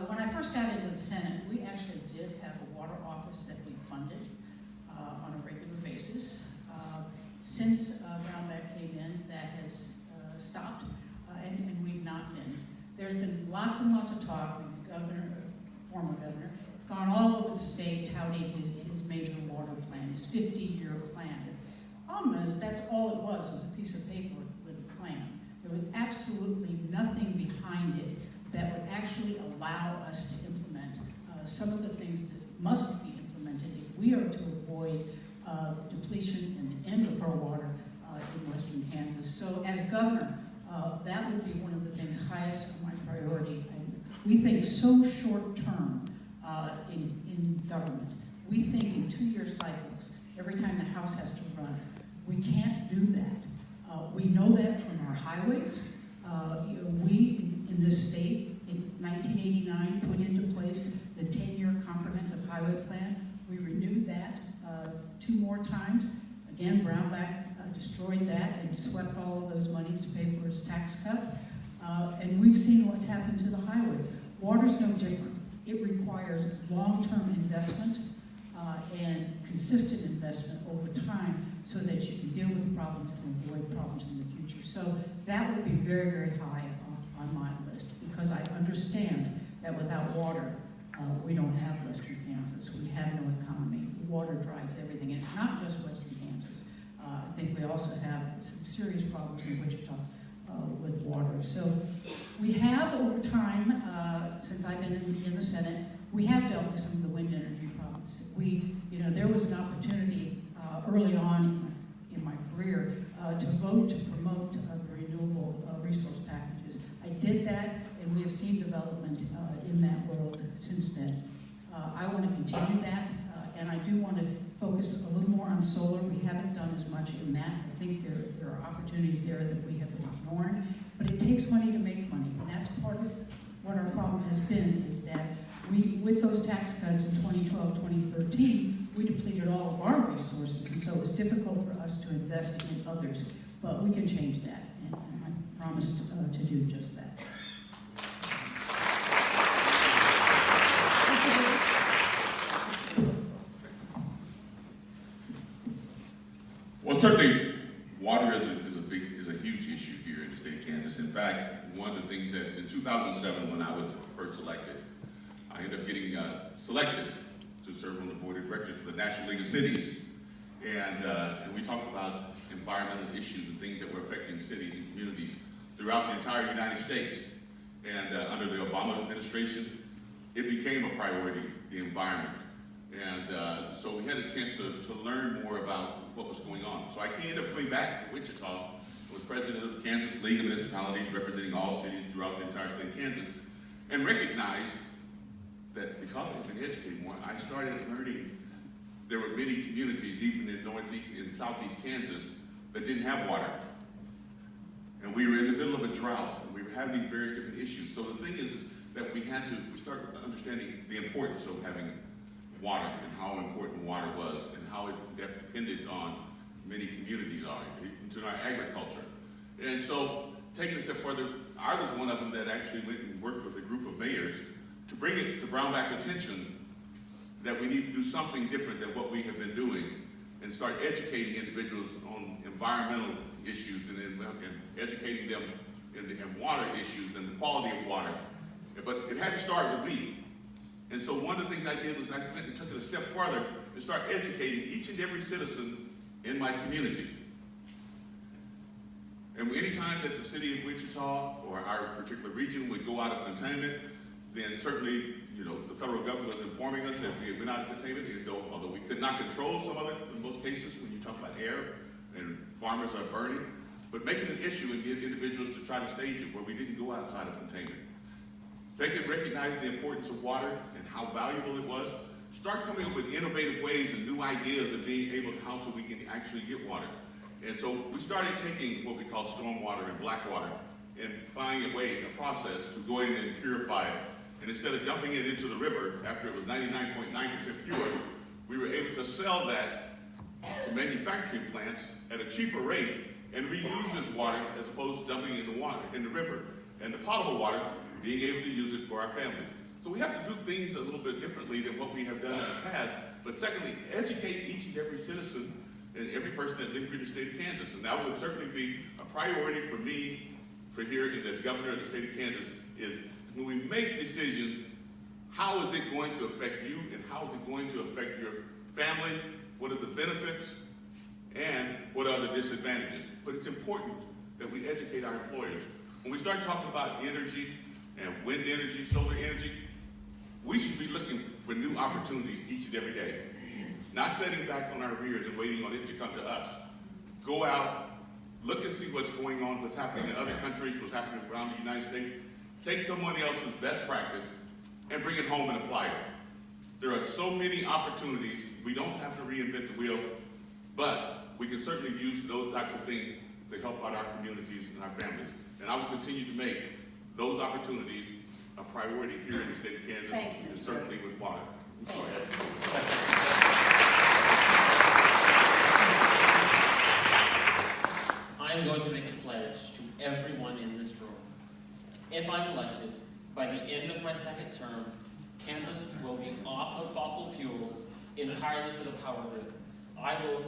When I first got into the Senate, we actually did have a water office that we funded on a regular basis. Since Brownback came in, that has stopped, and we've not been. There's been lots and lots of talk. The governor, former governor, has gone all over the state touting his major water plan, his 50-year plan. The problem is that's all it was a piece of paper with a plan. There was absolutely nothing behind it that would actually allow us to implement some of the things that must be implemented if we are to avoid depletion and the end of our water in western Kansas. So as governor, that would be one of the things highest on my priority. We think so short term in government. We think in 2-year cycles, every time the House has to run. We can't do that. We know that from our highways. We in this state in 1989 put into place the 10-year comprehensive highway plan. We renewed that 2 more times. Again, Brownback destroyed that and swept all of those monies to pay for his tax cut. And we've seen what's happened to the highways. Water's no different. It requires long-term investment and consistent investment over time so that you can deal with problems and avoid problems in the future. So that would be very, very high on my list because I understand that without water, we don't have western Kansas. We have no economy. Water drives everything. And it's not just western Kansas. I think we also have some serious problems in Wichita with water. So we have, over time, since I've been in the Senate, we have dealt with some of the wind energy problems. There was an opportunity early on in my career to vote to promote the renewable resource packages. I did that, and we have seen development in that world since then. I want to continue that, and I do want to focus a little more on solar. We haven't done as much in that. I think there are opportunities there that we have been ignoring, but it takes money to make money, and that's part of what our problem has been, is that with those tax cuts in 2012, 2013, we depleted all of our resources, and so it was difficult for us to invest in others, but we can change that, and I promised to do just that. Well, certainly, water is a huge issue here in the state of Kansas. In fact, one of the things that in 2007, when I was first elected, I ended up getting selected to serve on the board of directors for the National League of Cities, and we talked about environmental issues and things that were affecting cities and communities throughout the entire United States. And under the Obama administration, it became a priority, the environment. And so we had a chance to learn more about what was going on. So I ended up coming back to Wichita, was president of the Kansas League of Municipalities, representing all cities throughout the entire state of Kansas, and recognized that because I've been educated more, I started learning there were many communities, even in northeast and southeast Kansas, that didn't have water. And we were in the middle of a drought, and we were having these various different issues. So the thing is that we started understanding the importance of having water and how important water was and how it depended on many communities are, into our agriculture. And so, taking a step further, I was one of them that actually went and worked with a group of mayors to bring it to Brownback's attention that we need to do something different than what we have been doing and start educating individuals on environmental issues and educating them in water issues and the quality of water. But it had to start with me. And so one of the things I did was I went and took it a step further to start educating each and every citizen in my community. And any time that the city of Wichita or our particular region would go out of containment, then certainly, the federal government was informing us that we're not containment, although we could not control some of it in most cases when you talk about air and farmers are burning, but making an issue and get individuals to try to stage it where we didn't go outside of containment. Recognizing the importance of water and how valuable it was, start coming up with innovative ways and new ideas of being able to how we can actually get water. And so we started taking what we call storm water and black water and finding a process to go in and purify it. And instead of dumping it into the river after it was 99.9% pure, we were able to sell that to manufacturing plants at a cheaper rate and reuse this water as opposed to dumping it in the river. And the potable water, being able to use it for our families. So we have to do things a little bit differently than what we have done in the past. But secondly, educate each and every citizen and every person that lives here in the state of Kansas. And that would certainly be a priority for me, for here as governor of the state of Kansas, is when we make decisions, how is it going to affect you and how is it going to affect your families? What are the benefits and what are the disadvantages? But it's important that we educate our employers. When we start talking about energy and wind energy, solar energy, we should be looking for new opportunities each and every day. Not sitting back on our rears and waiting on it to come to us. Go out, look and see what's going on, what's happening in other countries, what's happening around the United States. Take someone else's best practice and bring it home and apply it. There are so many opportunities. We don't have to reinvent the wheel, but we can certainly use those types of things to help out our communities and our families. And I will continue to make those opportunities a priority here in the state of Kansas, Thank you, and Mr. certainly with water. Thank you. I'm going to make a pledge to everyone in this room. If I'm elected, by the end of my second term, Kansas will be off of fossil fuels entirely for the power grid. I will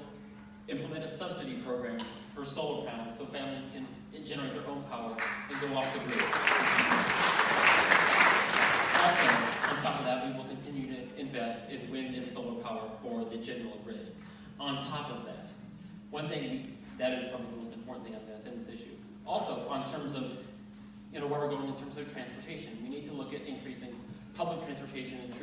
implement a subsidy program for solar panels so families can generate their own power and go off the grid. Also, on top of that, we will continue to invest in wind and solar power for the general grid. On top of that, one thing that is probably the most important thing I'm going to say in this issue. Also, on terms of where we're going in terms of transportation, we need to look at increasing public transportation and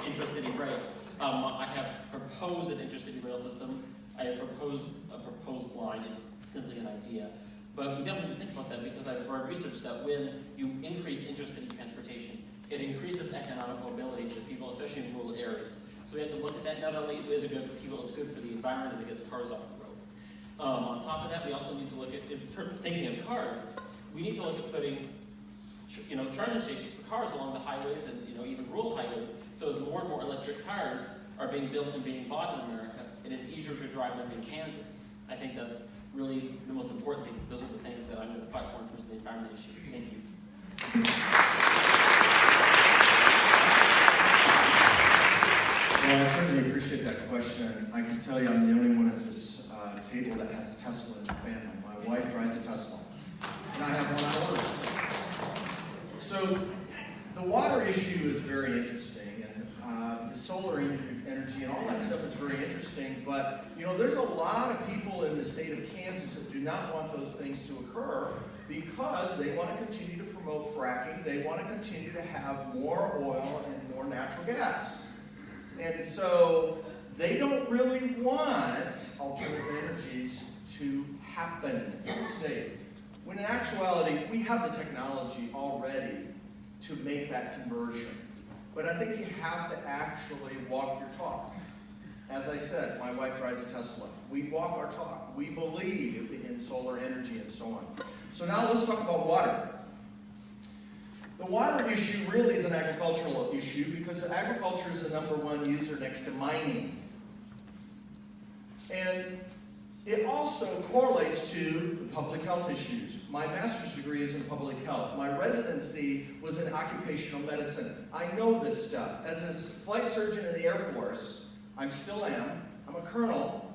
intra-city rail. I have proposed an intra-city rail system. I have proposed a proposed line. It's simply an idea. But we definitely think about that because I've read research that when you increase intra-city transportation, it increases economic mobility to people, especially in rural areas. So we have to look at that. Not only is it good for people, it's good for the environment as it gets cars off the road. On top of that, we also need to look at, thinking of cars, we need to look at putting charging stations for cars along the highways and even rural highways. So as more and more electric cars are being built and being bought in America, it is easier to drive them in Kansas. I think that's really the most important thing. Those are the things that I'm going to fight for in terms of the environment issue. Thank you. Well, I certainly appreciate that question. I can tell you I'm the only one at this table that has a Tesla in the family. My wife drives a Tesla, and I have one at work. So the water issue is very interesting, and the solar energy and all that stuff is very interesting, but there's a lot of people in the state of Kansas that do not want those things to occur because they want to continue to promote fracking, they want to continue to have more oil and more natural gas. And so they don't really want alternative energies to happen in the state. When in actuality, we have the technology already to make that conversion. But I think you have to actually walk your talk. As I said, my wife drives a Tesla. We walk our talk. We believe in solar energy and so on. So now let's talk about water. The water issue really is an agricultural issue because agriculture is the #1 user next to mining. And it also correlates to public health issues. My master's degree is in public health. My residency was in occupational medicine. I know this stuff. As a flight surgeon in the Air Force, I still am, I'm a colonel,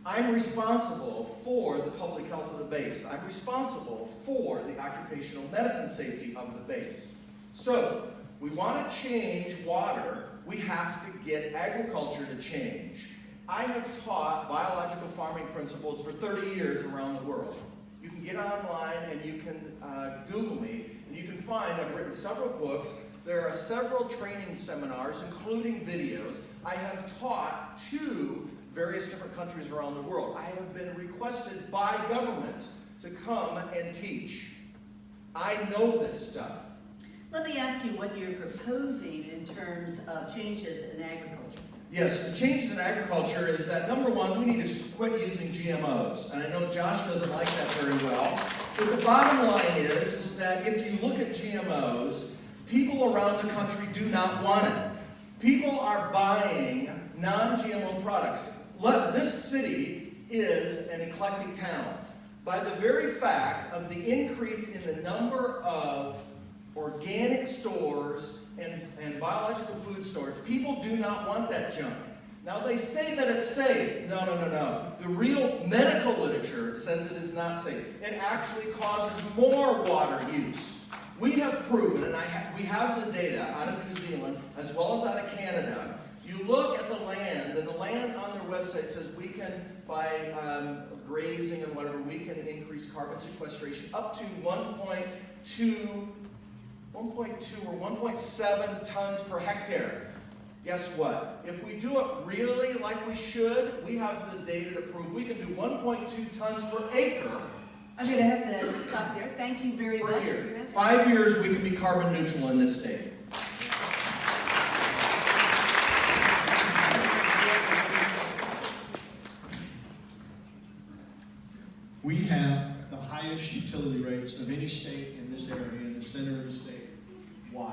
I'm responsible for the public health of the base. I'm responsible for the occupational medicine safety of the base. So, we want to change water, we have to get agriculture to change. I have taught biological farming principles for 30 years around the world. You can get online and you can Google me, and you can find I've written several books There are several training seminars, including videos. I have taught to various different countries around the world. I have been requested by governments to come and teach. I know this stuff. Let me ask you what you're proposing in terms of changes in agriculture. Yes, the changes in agriculture is that, number one, we need to quit using GMOs. And I know Josh doesn't like that very well. But the bottom line is that if you look at GMOs, people around the country do not want it. People are buying non-GMO products. This city is an eclectic town. By the very fact of the increase in the number of organic stores and biological food stores, people do not want that junk. Now they say that it's safe. No. The real medical literature says it is not safe. It actually causes more water use. We have proven, and we have the data out of New Zealand as well as out of Canada. You look at the land, and the land on their website says we can, by grazing and whatever, we can increase carbon sequestration up to 1.2 or 1.7 tons per hectare. Guess what? If we do it really like we should, we have the data to prove we can do 1.2 tons per acre. I'm going to have to stop there. Thank you very much for your answer. 5 years, we can be carbon neutral in this state. We have the highest utility rates of any state in this area, in the center of the state. Why?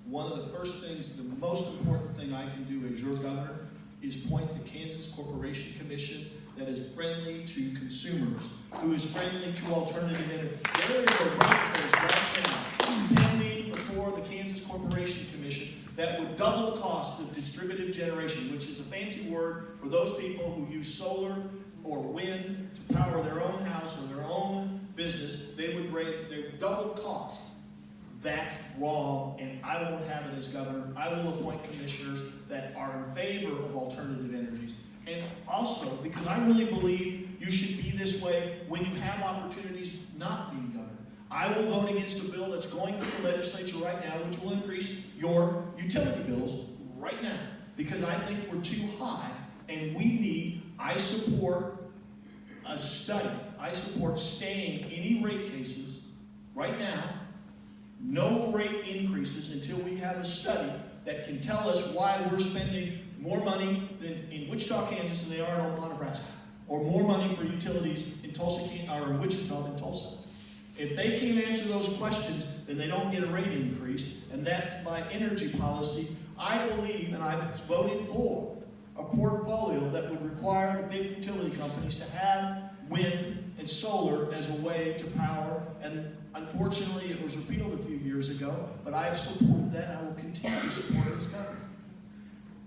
One of the first things, the most important thing I can do as your governor is point the Kansas Corporation Commission that is friendly to consumers, who is friendly to alternative energy. There is a rate that is right now pending before the Kansas Corporation Commission that would double the cost of distributed generation, which is a fancy word for those people who use solar or wind to power their own house or their own business. They would double the cost. That's wrong, and I won't have it as governor. I will appoint commissioners that are in favor of alternative energies. And also, because I really believe you should be this way when you have opportunities not being governor. I will vote against a bill that's going through the legislature right now, which will increase your utility bills right now, because I think we're too high, and I support a study. I support staying any rate cases right now, no rate increases until we have a study that can tell us why we're spending more money in Wichita, Kansas than they are in Omaha, Nebraska, or more money for utilities in Wichita than Tulsa. If they can't answer those questions, then they don't get a rate increase, and that's my energy policy. I believe, and I voted for, a portfolio that would require the big utility companies to have wind and solar as a way to power, and unfortunately it was repealed a few years ago, but I have supported that, and I will continue to support it as governor.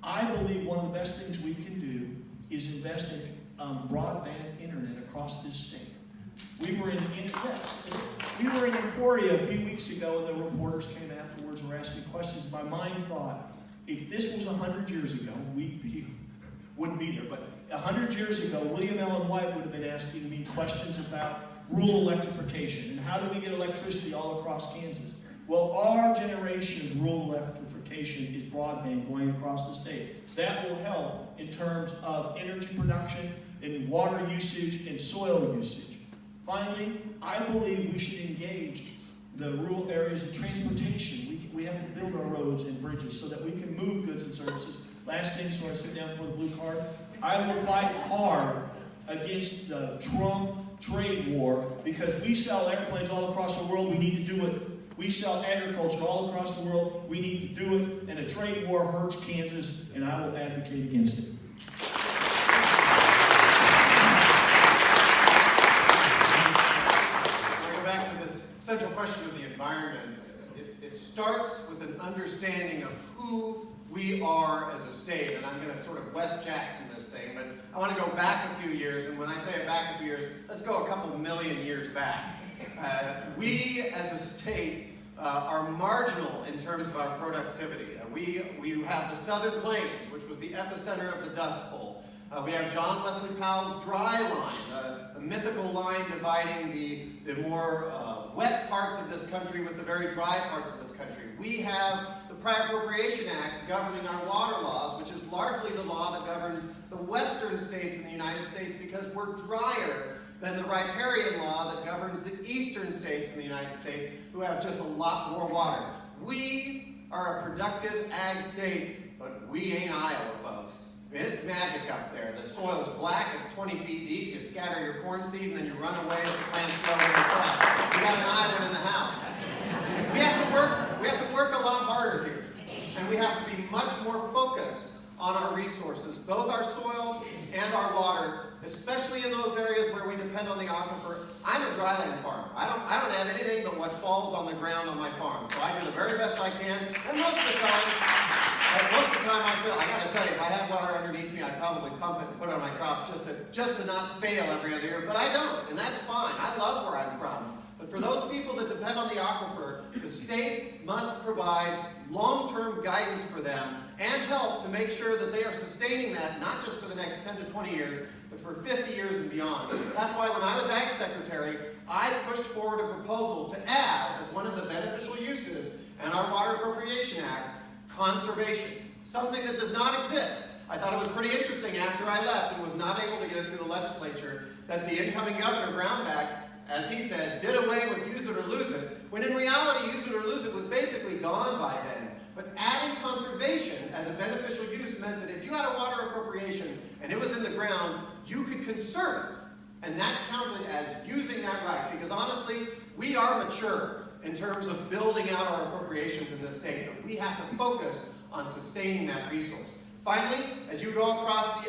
I believe one of the best things we can do is invest in broadband internet across this state. We were in Emporia a few weeks ago, and the reporters came afterwards and were asking questions. My mind thought, if this was 100 years ago, we wouldn't be there. But 100 years ago, William Allen White would have been asking me questions about rural electrification and how do we get electricity all across Kansas. Well, our generation's rural electrification is broadband going across the state. That will help in terms of energy production and water usage and soil usage. Finally, I believe we should engage the rural areas of transportation. We have to build our roads and bridges so that we can move goods and services. Last thing, so I sit down for the blue card. I will fight hard against the Trump trade war because we sell airplanes all across the world. We need to do it. We sell agriculture all across the world. We need to do it. And a trade war hurts Kansas, and I will advocate against it. Central question of the environment, it starts with an understanding of who we are as a state, and I'm going to sort of Wes Jackson this thing, but I want to go back a few years, and when I say back a few years, let's go a couple million years back. We as a state are marginal in terms of our productivity. We have the Southern Plains, which was the epicenter of the Dust Bowl. We have John Wesley Powell's Dry Line, the mythical line dividing the more wet parts of this country with the very dry parts of this country. We have the Prior Appropriation Act governing our water laws, which is largely the law that governs the western states in the United States because we're drier than the riparian law that governs the eastern states in the United States, who have just a lot more water. We are a productive ag state, but we ain't Iowa, folks. I mean, it's magic up there. The soil's black, it's 20 feet deep, you scatter your corn seed, and then you run away and the plants grow in the crop. You got an Iowan in the house. We have to work a lot harder here. And we have to be much more focused on our resources, both our soil and our water, especially in those areas where we depend on the aquifer. I'm a dryland farmer. I don't have anything but what falls on the ground on my farm. So I do the very best I can, and most of the time I feel, I gotta tell you, if I had water underneath me, I'd probably pump it and put it on my crops just to not fail every other year, but I don't, and that's fine. I love where I'm from. But for those people that depend on the aquifer, the state must provide long-term guidance for them and help to make sure that they are sustaining that, not just for the next 10 to 20 years, but for 50 years and beyond. That's why when I was Ag Secretary, I pushed forward a proposal to add, as one of the beneficial uses in our Water Appropriation Act, conservation, something that does not exist. I thought it was pretty interesting after I left and was not able to get it through the legislature that the incoming Governor Brownback, as he said, did away with use it or lose it, when in reality use it or lose it was basically gone by then. But adding conservation as a beneficial use meant that if you had a water appropriation and it was in the ground, you could conserve it. And that counted as using that right. Because honestly, we are mature in terms of building out our appropriations in this state, but we have to focus on sustaining that resource. Finally, as you go across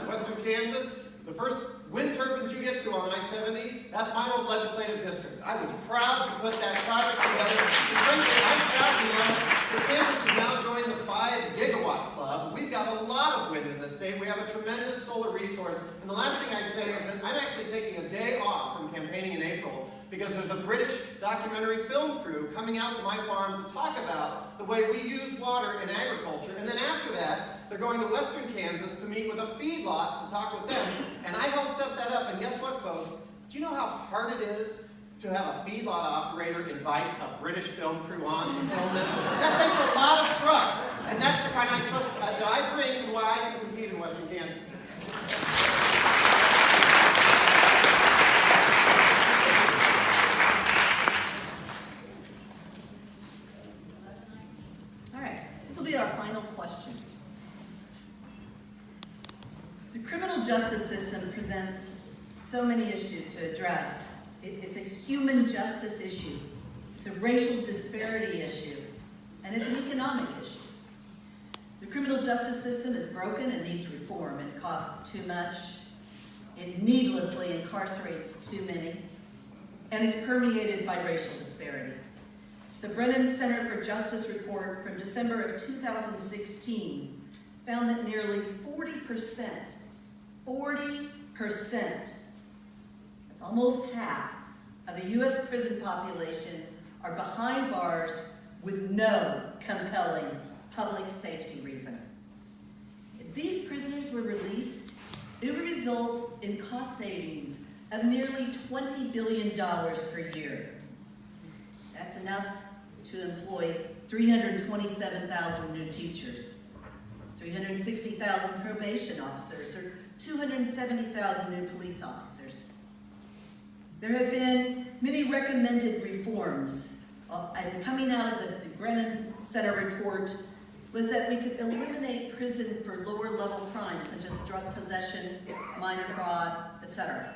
western Kansas, the first wind turbines you get to on I-70, that's my old legislative district. I was proud to put that project together. And frankly, I'm proud to know that Kansas has now joined the 5 gigawatt club. We've got a lot of wind in the state. We have a tremendous solar resource. And the last thing I'd say is that I'm actually taking a day off from campaigning in April because there's a British documentary film crew coming out to my farm to talk about the way we use water in agriculture. And then after that, they're going to western Kansas to meet with a feedlot to talk with them. And I helped set that up. And guess what, folks? Do you know how hard it is to have a feedlot operator invite a British film crew on to film them? That takes a lot of trust. And that's the kind of trust that I bring and why I can compete in western Kansas. All right, this will be our final question. The criminal justice system presents so many issues to address. It's a human justice issue, it's a racial disparity issue, and it's an economic issue. The criminal justice system is broken and needs reform. It costs too much, it needlessly incarcerates too many, and it's permeated by racial disparity. The Brennan Center for Justice report from December of 2016 found that nearly 40%, that's almost half of the U.S. prison population are behind bars with no compelling public safety reason. If these prisoners were released, it would result in cost savings of nearly $20 billion per year. That's enough to employ 327,000 new teachers, 360,000 probation officers, or 270,000 new police officers. There have been many recommended reforms, and coming out of the Brennan Center report was that we could eliminate prison for lower-level crimes such as drug possession, minor fraud, etc.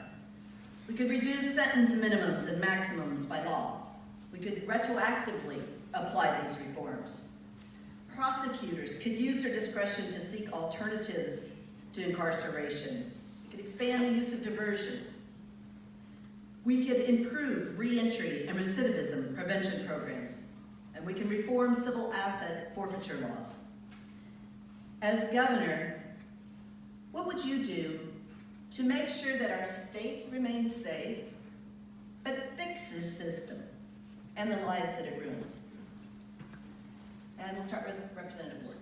We could reduce sentence minimums and maximums by law. We could retroactively apply these reforms. Prosecutors could use their discretion to seek alternatives to incarceration. We could expand the use of diversions. We could improve reentry and recidivism prevention programs. And we can reform civil asset forfeiture laws. As governor, what would you do to make sure that our state remains safe, but fix this system and the lives that it ruins? And we'll start with Representative Ward.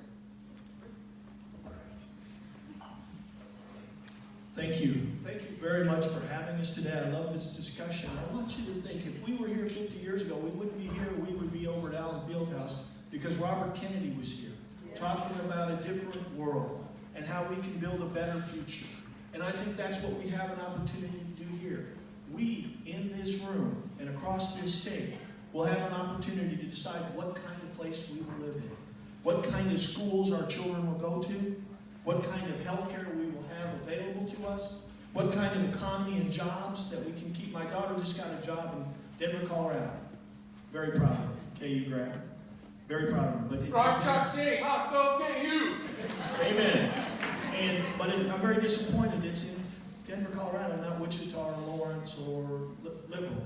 Thank you. Thank you very much for having us today. I love this discussion. I want you to think, if we were here 50 years ago, we wouldn't be here. We would be over at Allen Fieldhouse because Robert Kennedy was here, talking about a different world and how we can build a better future. And I think that's what we have an opportunity to do here. We, in this room and across this state, will have an opportunity to decide what kind of place we will live in, what kind of schools our children will go to, what kind of health care we will have available to us, what kind of economy and jobs that we can keep. My daughter just got a job in Denver, Colorado. Very proud of her. KU grad. Very proud of her. But it's Rock Chalk King, I'll go get you. Amen. I'm very disappointed it's in Denver, Colorado, not Wichita or Lawrence or Liberal.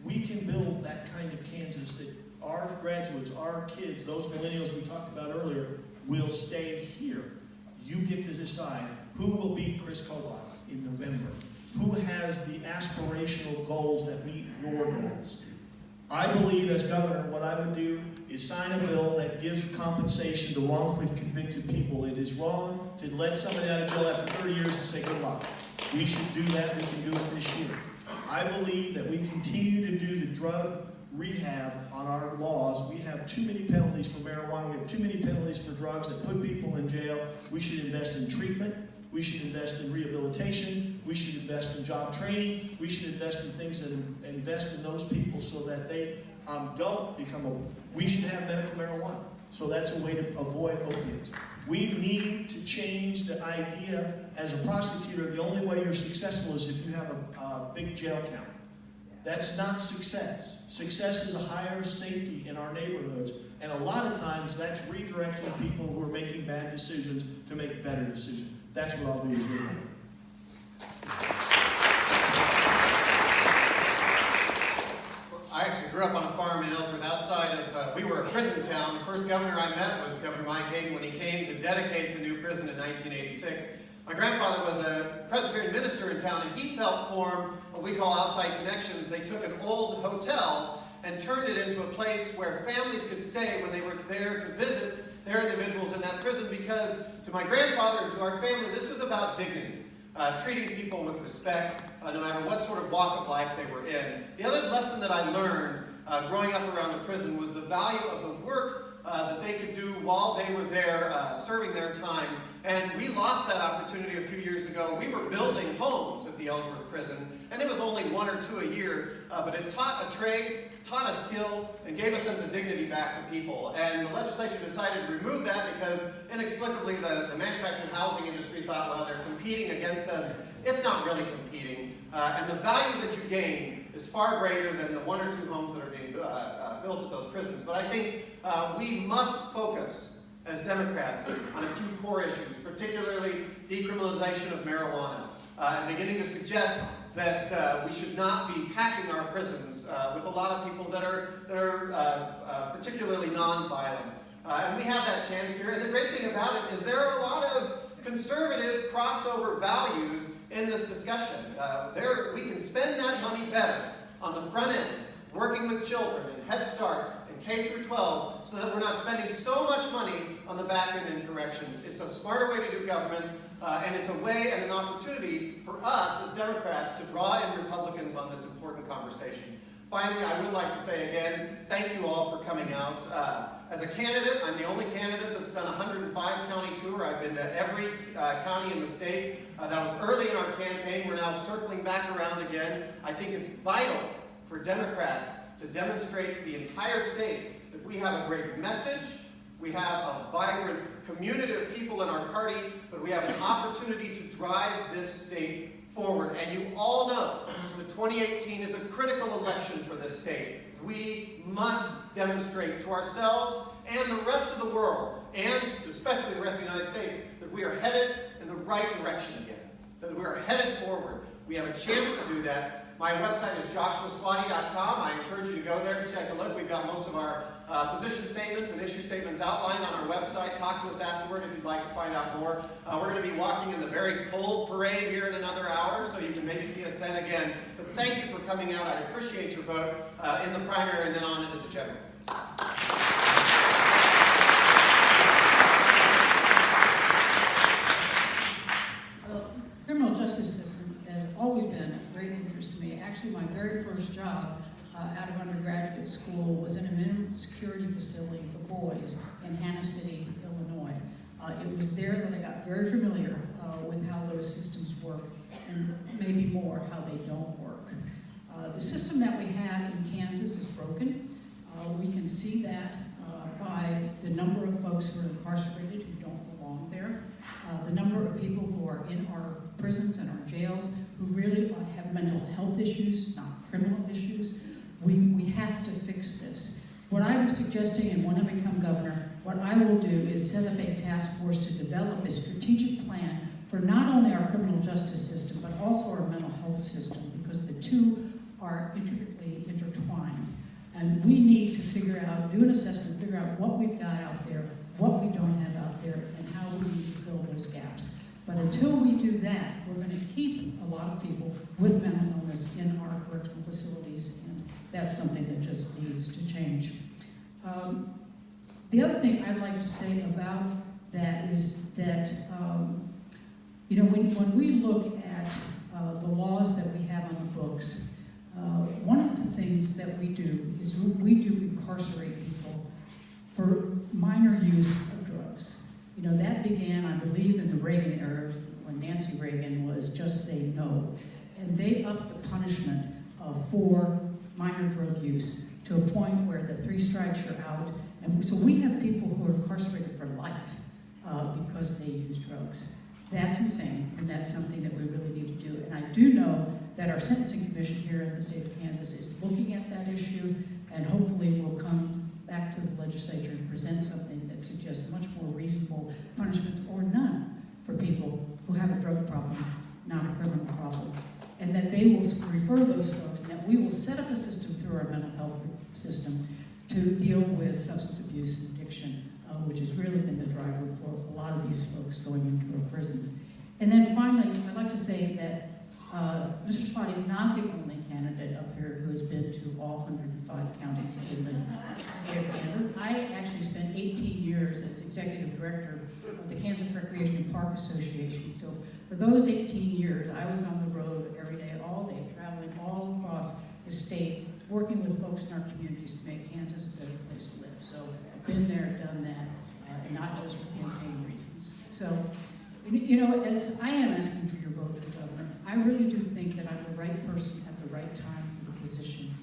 We can build that kind of Kansas that our graduates, our kids, those millennials we talked about earlier, will stay here. You get to decide who will beat Chris Kobach in November. Who has the aspirational goals that meet your goals? I believe as governor, what I would do is sign a bill that gives compensation to wrongfully convicted people. It is wrong to let somebody out of jail after 30 years and say good luck. We should do that. We can do it this year. I believe that we continue to do the drug rehab on our laws. We have too many penalties for marijuana. We have too many penalties for drugs that put people in jail. We should invest in treatment. We should invest in rehabilitation. We should invest in job training. We should invest in things that invest in those people so that they don't become we should have medical marijuana. So that's a way to avoid opiates. We need to change the idea as a prosecutor. The only way you're successful is if you have a big jail count. That's not success. Success is a higher safety in our neighborhoods. And a lot of times that's redirecting people who are making bad decisions to make better decisions. That's what I'll do as your governor. I actually grew up on a farm in Ellsworth outside of, we were a prison town. The first governor I met was Governor Mike Hayden when he came to dedicate the new prison in 1986. My grandfather was a Presbyterian minister in town, and he helped form what we call Outside Connections. They took an old hotel and turned it into a place where families could stay when they were there to visit their individuals in that prison, because to my grandfather and to our family, this was about dignity, treating people with respect, no matter what sort of walk of life they were in. The other lesson that I learned growing up around the prison was the value of the work that they could do while they were there serving their time. And we lost that opportunity a few years ago. We were building homes at the Ellsworth prison, and it was only 1 or 2 a year, but it taught a trade, taught a skill, and gave a sense of dignity back to people. And the legislature decided to remove that because inexplicably the manufactured housing industry thought, well, they're competing against us. It's not really competing. And the value that you gain is far greater than the 1 or 2 homes that are being built at those prisons. But I think we must focus as Democrats on a few core issues, particularly decriminalization of marijuana, and beginning to suggest that we should not be packing our prisons with a lot of people that are particularly nonviolent. And we have that chance here. And the great thing about it is there are a lot of conservative crossover values in this discussion. We can spend that money better on the front end, working with children and Head Start and K through 12, so that we're not spending so much money on the back end in corrections. It's a smarter way to do government, and it's a way and an opportunity for us as Democrats to draw in Republicans on this important conversation. Finally, I would like to say again, thank you all for coming out. As a candidate, I'm the only candidate that's done a 105-county tour. I've been to every county in the state. That was early in our campaign. We're now circling back around again. I think it's vital for Democrats to demonstrate to the entire state that we have a great message, we have a vibrant community of people in our party, but we have an opportunity to drive this state forward. And you all know that 2018 is a critical election for this state. We must demonstrate to ourselves and the rest of the world, and especially the rest of the United States, that we are headed in the right direction again, that we are headed forward. We have a chance to do that. My website is joshuaswati.com. I encourage you to go there and take a look. We've got most of our position statements and issue statements outlined on our website. Talk to us afterward if you'd like to find out more. We're going to be walking in the very cold parade here in another hour, so you can maybe see us then again. But thank you for coming out. I'd appreciate your vote in the primary and then on into the general. Criminal Actually, my very first job out of undergraduate school was in a minimum security facility for boys in Hannah City, Illinois. It was there that I got very familiar with how those systems work, and maybe more how they don't work. The system that we have in Kansas is broken. We can see that by the number of folks who are incarcerated who don't belong there, the number of people who are in our prisons and our jails who really have mental health issues, not criminal issues. We have to fix this. What I'm suggesting, and when I become governor, what I will do is set up a task force to develop a strategic plan for not only our criminal justice system, but also our mental health system, because the two are intricately intertwined. And we need to figure out, do an assessment, figure out what we've got out there, what we don't have out there, and how we need to fill those gaps. But until we do that, we're going to keep a lot of people with mental illness in our correctional facilities, and that's something that just needs to change. The other thing I'd like to say about that is that, when we look at the laws that we have on the books, one of the things that we do is we do incarcerate people for minor use of drugs. That began, I believe, in the Reagan era when Nancy Reagan was Just Say No. And they upped the punishment for minor drug use to a point where the 3 strikes you're out. And so we have people who are incarcerated for life because they use drugs. That's insane, and that's something that we really need to do. And I do know that our Sentencing Commission here in the state of Kansas is looking at that issue, and hopefully will come back to the legislature and present something that suggests much more reasonable punishments, or none, for people who have a drug problem, not a criminal problem. And that they will refer those folks, and that we will set up a system through our mental health system to deal with substance abuse and addiction, which has really been the driver for a lot of these folks going into our prisons. And then finally, I'd like to say that Mr. Spotty is not the only candidate up here who has been to all 105 counties in the state of Kansas. I actually spent 18 years as executive director of the Kansas Recreation and Park Association. So for those 18 years, I was on the road every day, all day, traveling all across the state, working with folks in our communities to make Kansas a better place to live. So I've been there, done that, and not just for campaign reasons. So, as I am asking for your vote for governor, I really do think that I'm the right person at the right time for the position.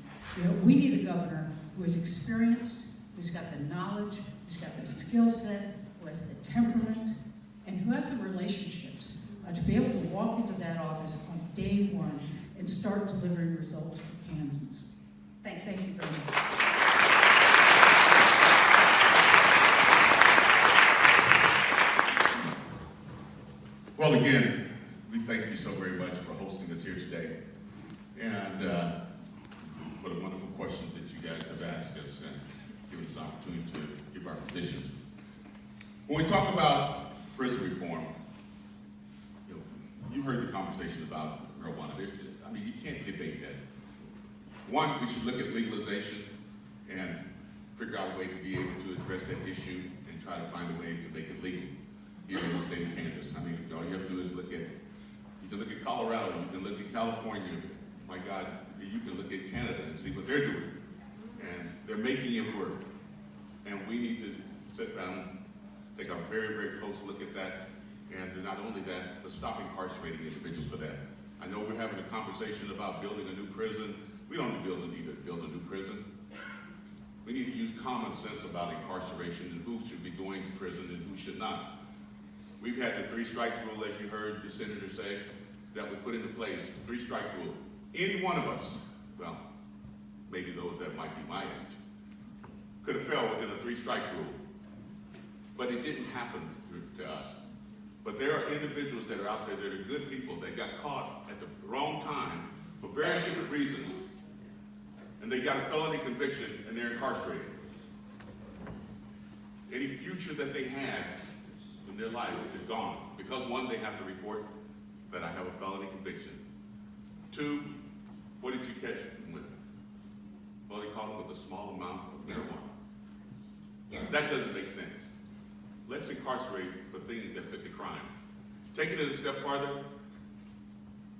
We need a governor who is experienced, who's got the knowledge, who's got the skill set, who has the temperament, and who has the relationships to be able to walk into that office on day one and start delivering results for Kansans. Thank you very much. Well, again, we thank you so very much for hosting us here today. And what a wonderful questions that you guys have asked us and given us the opportunity to give our positions. When we talk about prison reform, you heard the conversation about marijuana. You can't debate that. One, we should look at legalization and figure out a way to be able to address that issue and try to find a way to make it legal here in the state of Kansas. All you have to do is you can look at Colorado, you can look at California, my God, you can look at Canada and see what they're doing. And they're making it work. And we need to sit down, take a very, very close look at that. And not only that, but stop incarcerating individuals for that. I know we're having a conversation about building a new prison. We don't need to build a new prison. We need to use common sense about incarceration and who should be going to prison and who should not. We've had the 3-strike rule, as you heard the senator say, that was put into place, 3-strike rule. Any one of us, well, maybe those that might be my age, could have fell within a 3-strike rule. But it didn't happen to us. But there are individuals that are out there that are good people that got caught at the wrong time for very different reasons, and they got a felony conviction and they're incarcerated. Any future that they had in their life is gone because, one, they have to report that I have a felony conviction. 2, what did you catch them with? Well, they caught them with a small amount of marijuana. That doesn't make sense. Let's incarcerate for things that fit the crime. Taking it a step farther,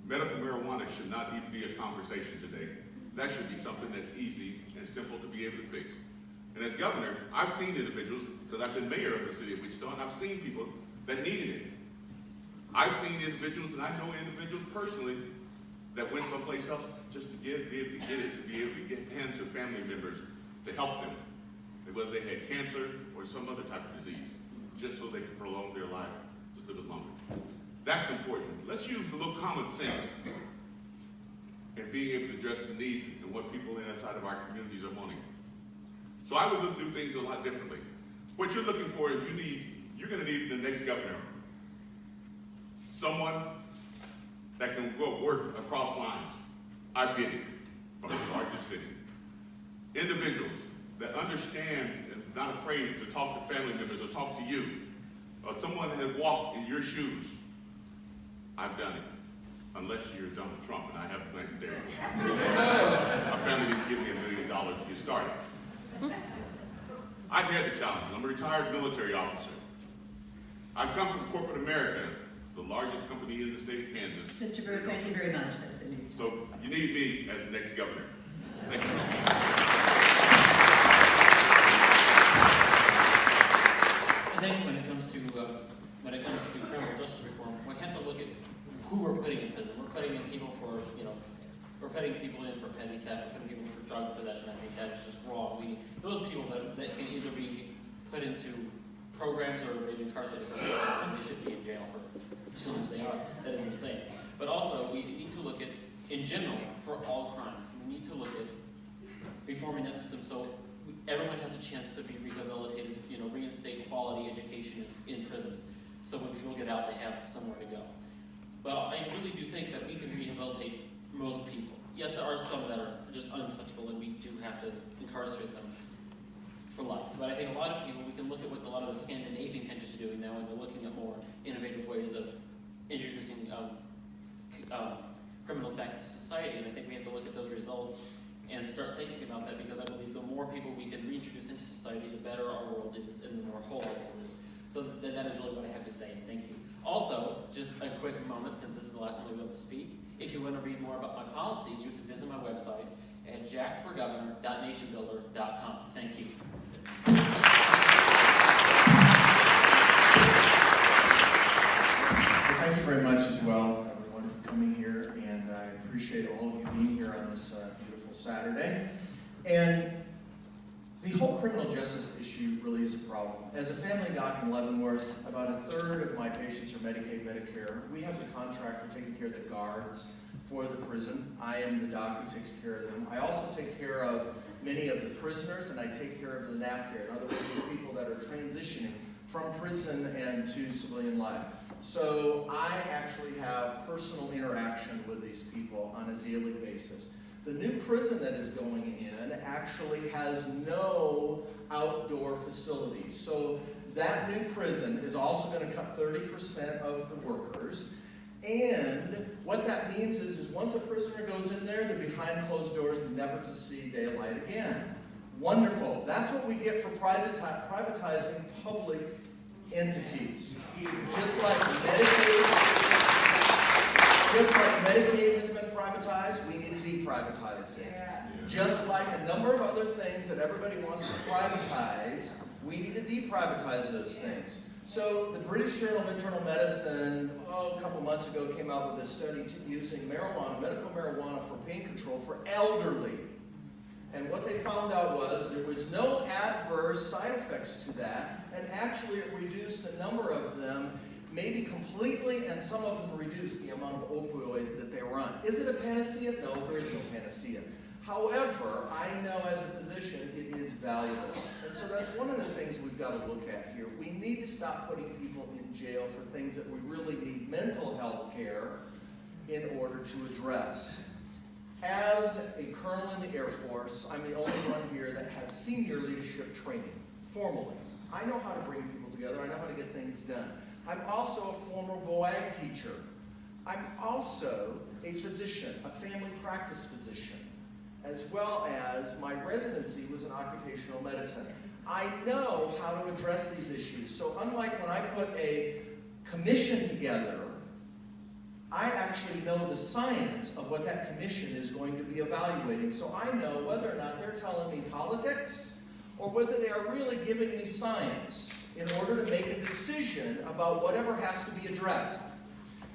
medical marijuana violence should not even be a conversation today. That should be something that's easy and simple to be able to fix. And as governor, I've seen individuals, because I've been mayor of the city of Wichita, and I've seen people that needed it. I've seen individuals, and I know individuals personally, that went someplace else just to be able to get it, to be able to get hand to family members to help them, whether they had cancer or some other type of disease, just so they could prolong their life just a little longer. That's important. Let's use a little common sense in being able to address the needs and what people inside of our communities are wanting. So I would do things a lot differently. What you're looking for is you're going to need the next governor. Someone that can go work across lines. I get it, from the largest city. Individuals that understand and not afraid to talk to family members or talk to you, or someone that has walked in your shoes. I've done it, unless you're Donald Trump, and I haven't went there. My family didn't give me $1 million to get started. I've had the challenge. I'm a retired military officer. I've come from corporate America, the largest company in the state of Kansas. Mr. Brewer, thank you very much. That's the news. So you need me as the next governor. Thank you. I think when it comes to criminal justice reform, we have to look at who we're putting in prison. We're putting in people for, we're putting people in for petty theft, we're putting people in for drug possession. I think that is just wrong. Those people that can either be put into programs or maybe incarcerated for they should be in jail for as long as they are. That is insane. But also, we need to look at, in general, for all crimes, we need to look at reforming that system so everyone has a chance to be rehabilitated, reinstate quality education in prisons. So when people get out, they have somewhere to go. But I really do think that we can rehabilitate most people. Yes, there are some that are just untouchable, and we do have to incarcerate them for life. But I think a lot of people, we can look at what a lot of the Scandinavian countries are doing now, and they're looking at more innovative ways of introducing criminals back into society. And I think we have to look at those results and start thinking about that, because I believe the more people we can reintroduce into society, the better our world is and the more whole our world is. So that is really what I have to say. Thank you. Also, just a quick moment, since this is the last time we'll be able to speak, if you want to read more about my policies, you can visit my website at jackforgovernor.nationbuilder.com. Thank you. Thank you very much as well, everyone, for coming here, and I appreciate all of you being here on this beautiful Saturday. And the whole criminal justice issue really is a problem. As a family doc in Leavenworth, about a third of my patients are Medicaid, Medicare. We have the contract for taking care of the guards for the prison. I am the doc who takes care of them. I also take care of many of the prisoners, and I take care of the NAF care. In other words, the people that are transitioning from prison and to civilian life. So I actually have personal interaction with these people on a daily basis. The new prison that is going in actually has no outdoor facilities. So that new prison is also going to cut 30% of the workers. And what that means is once a prisoner goes in there, they're behind closed doors and never to see daylight again. Wonderful. That's what we get for privatizing public entities. Just like Medicaid has been privatized, we need to deprivatize it. Just like a number of other things that everybody wants to privatize, we need to deprivatize those things. So the British Journal of Internal Medicine, a couple months ago, came out with a study using medical marijuana for pain control for elderly. And what they found out was there was no adverse side effects to that, and actually it reduced a number of them, maybe completely, and some of them reduced the amount of opioids that they were on. Is it a panacea? No, there is no panacea. However, I know as a physician it is valuable. And so that's one of the things we've got to look at here. We need to stop putting people in jail for things that we really need mental health care in order to address. As a colonel in the Air Force, I'm the only one here that has senior leadership training, formally. I know how to bring people together. I know how to get things done. I'm also a former VOAG teacher. I'm also a physician, a family practice physician, as well as my residency was in occupational medicine. I know how to address these issues. So unlike when I put a commission together, I actually know the science of what that commission is going to be evaluating. So I know whether or not they're telling me politics or whether they are really giving me science in order to make a decision about whatever has to be addressed.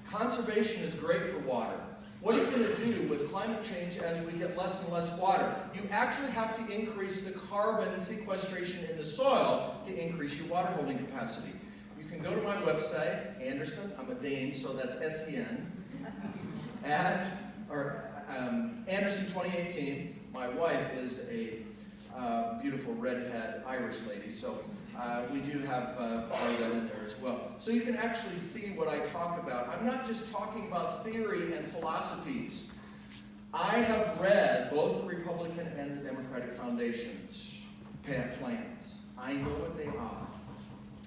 Conservation is great for water. What are you going to do with climate change as we get less and less water? You actually have to increase the carbon sequestration in the soil to increase your water holding capacity. You can go to my website, Anderson, I'm a Dane, so that's S-E-N, Anderson 2018. My wife is a beautiful redhead Irish lady, so we do have part of that in there as well. So you can actually see what I talk about. I'm not just talking about theory and philosophies. I have read both the Republican and the Democratic Foundation's plans. I know what they are.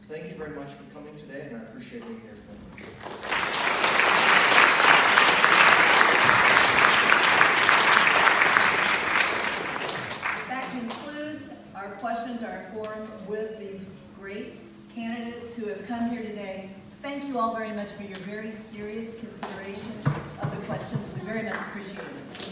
Thank you very much for coming today, and I appreciate being here with you. That concludes our questions, our forum with these great candidates who have come here today. Thank you all very much for your very serious consideration of the questions. We very much appreciate it.